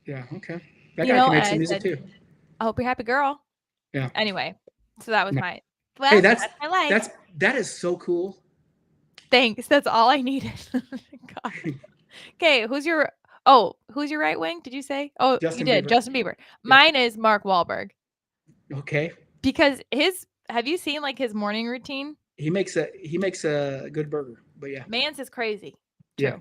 Yeah. Okay. That guy can make some music too. I hope you're happy, girl. Yeah. Anyway, so that was my. Well, Hey, that's my life. That is so cool. Thanks. That's all I needed. God. Okay, who's your right wing? Did you say? Oh, Justin you did. Bieber. Justin Bieber. Mine is Mark Wahlberg. Okay. Because have you seen like his morning routine? He makes a good burger, but yeah. Man's is crazy. True. Yeah.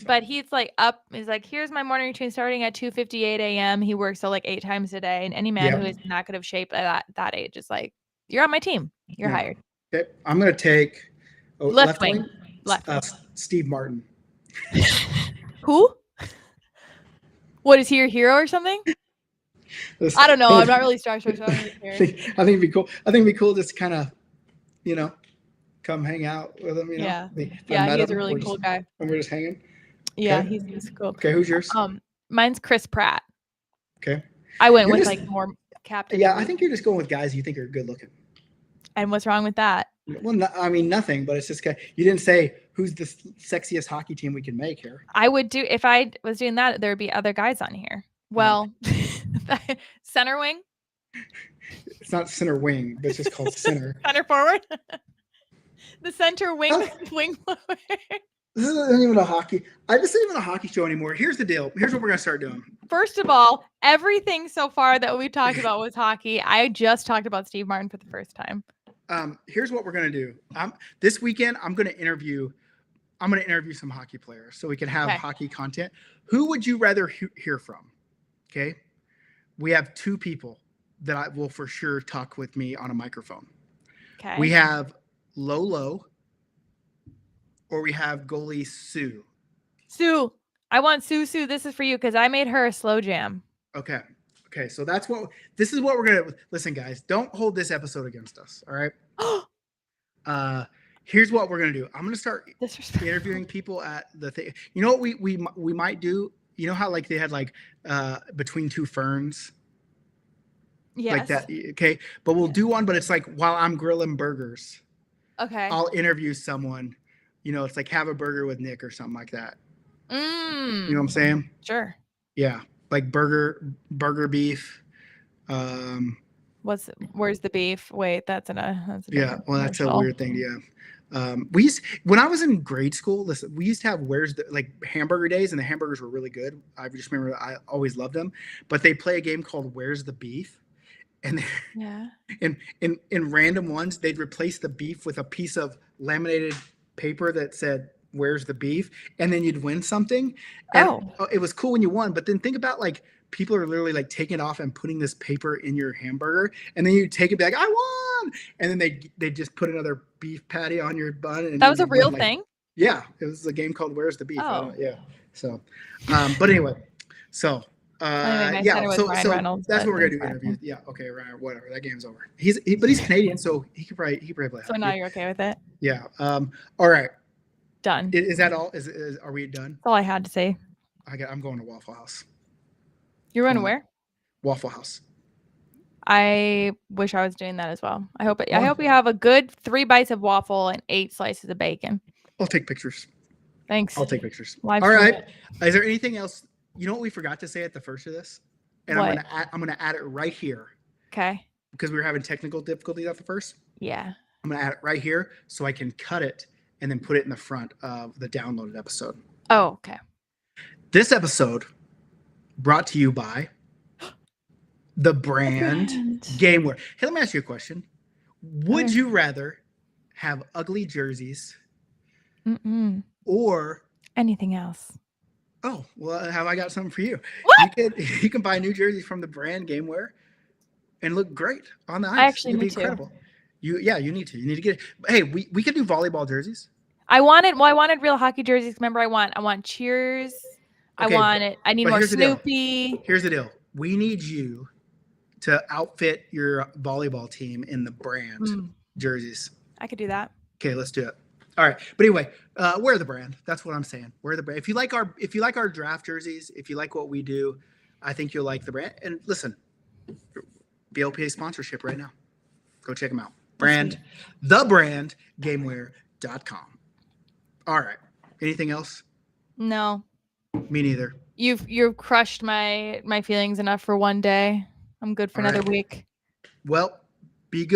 But he's like he's like, here's my morning routine starting at 2:58 a.m. He works so like 8 times a day. And any man who is in that good of shape at that age is like, you're on my team. You're hired. Okay. I'm gonna take left wing. Steve Martin. Who? What, is he your hero or something? I don't know. I'm not really starstruck. So I think it'd be cool. I think it'd be cool just to kind of, come hang out with him. Yeah. He's a really cool guy. And we're just hanging. Yeah, okay. he's cool. Okay, who's yours? Mine's Chris Pratt. Okay. I went with like more captain. Yeah, I think you're just going with guys you think are good looking. And what's wrong with that? Well, nothing. But it's just you didn't say who's the sexiest hockey team we can make here. I would do if I was doing that. There would be other guys on here. Well, center wing. It's not center wing, but it's just called center. Center forward. The center wing wing forward. This isn't even a hockey. This isn't even a hockey show anymore. Here's the deal. Here's what we're gonna start doing. First of all, everything so far that we talked about was hockey. I just talked about Steve Martin for the first time. Here's what we're gonna do. This weekend I'm gonna interview some hockey players so we can have hockey content. Who would you rather hear from? Okay, we have 2 people that I will for sure talk with me on a microphone. Okay, we have Lolo. Or we have goalie Sue. Sue. I want Sue. This is for you because I made her a slow jam. Okay. So this is what we're going to listen, guys. Don't hold this episode against us. All right. Here's what we're going to do. I'm going to start interviewing people at the thing. You know what we might do? You know how like they had like Between Two Ferns? Yes. Like that. Okay. But we'll do one, but it's like while I'm grilling burgers. Okay. I'll interview someone. It's like have a burger with Nick or something like that. You know what I'm saying? Sure. Yeah. Like burger beef. Where's the beef? Wait, that's a yeah. Well, that's a weird thing. Yeah. When I was in grade school, we used to have hamburger days, and the hamburgers were really good. I just remember I always loved them, but they play a game called Where's the Beef? And in random ones, they'd replace the beef with a piece of laminated paper that said where's the beef, and then you'd win something. And it was cool when you won, but then think about like people are literally like taking it off and putting this paper in your hamburger, and then you take it back, I won, and then they just put another beef patty on your bun. And that was a real thing. Yeah, it was a game called Where's the Beef. Yeah. So but anyway, so so that's what we're gonna do. Interviews. Yeah. Okay. Ryan. Whatever. That game's over. But he's Canadian, so he could probably play. So now you're okay with it? Yeah. All right. Done. Is that all? Are we done? That's all I had to say. I'm going to Waffle House. You're going to where? Waffle House. I wish I was doing that as well. I hope you have a good 3 bites of waffle and 8 slices of bacon. I'll take pictures. Thanks. I'll take pictures. All right. Is there anything else? You know what we forgot to say at the first of this? And what? I'm gonna add it right here. Okay. Because we were having technical difficulties at the first. Yeah. I'm gonna add it right here so I can cut it and then put it in the front of the downloaded episode. Oh, okay. This episode brought to you by the brand Gameware. Hey, let me ask you a question. Would you rather have ugly jerseys or anything else? Oh, well, have I got something for you? What? You can buy new jerseys from the brand Gameware and look great on the ice. I actually It'd be need incredible. You need to. You need to get it. Hey, we could do volleyball jerseys. I wanted real hockey jerseys. Remember, I want Cheers. Okay, I need more Snoopy. Here's the deal. We need you to outfit your volleyball team in the brand jerseys. I could do that. Okay, let's do it. All right. But anyway, wear the brand. That's what I'm saying. Wear the brand. If you like our draft jerseys, if you like what we do, I think you'll like the brand. And listen, BLPA sponsorship right now. Go check them out. The brand, gameware.com. All right. Anything else? No. Me neither. You've crushed my feelings enough for one day. I'm good for All another right. week. Well, be good.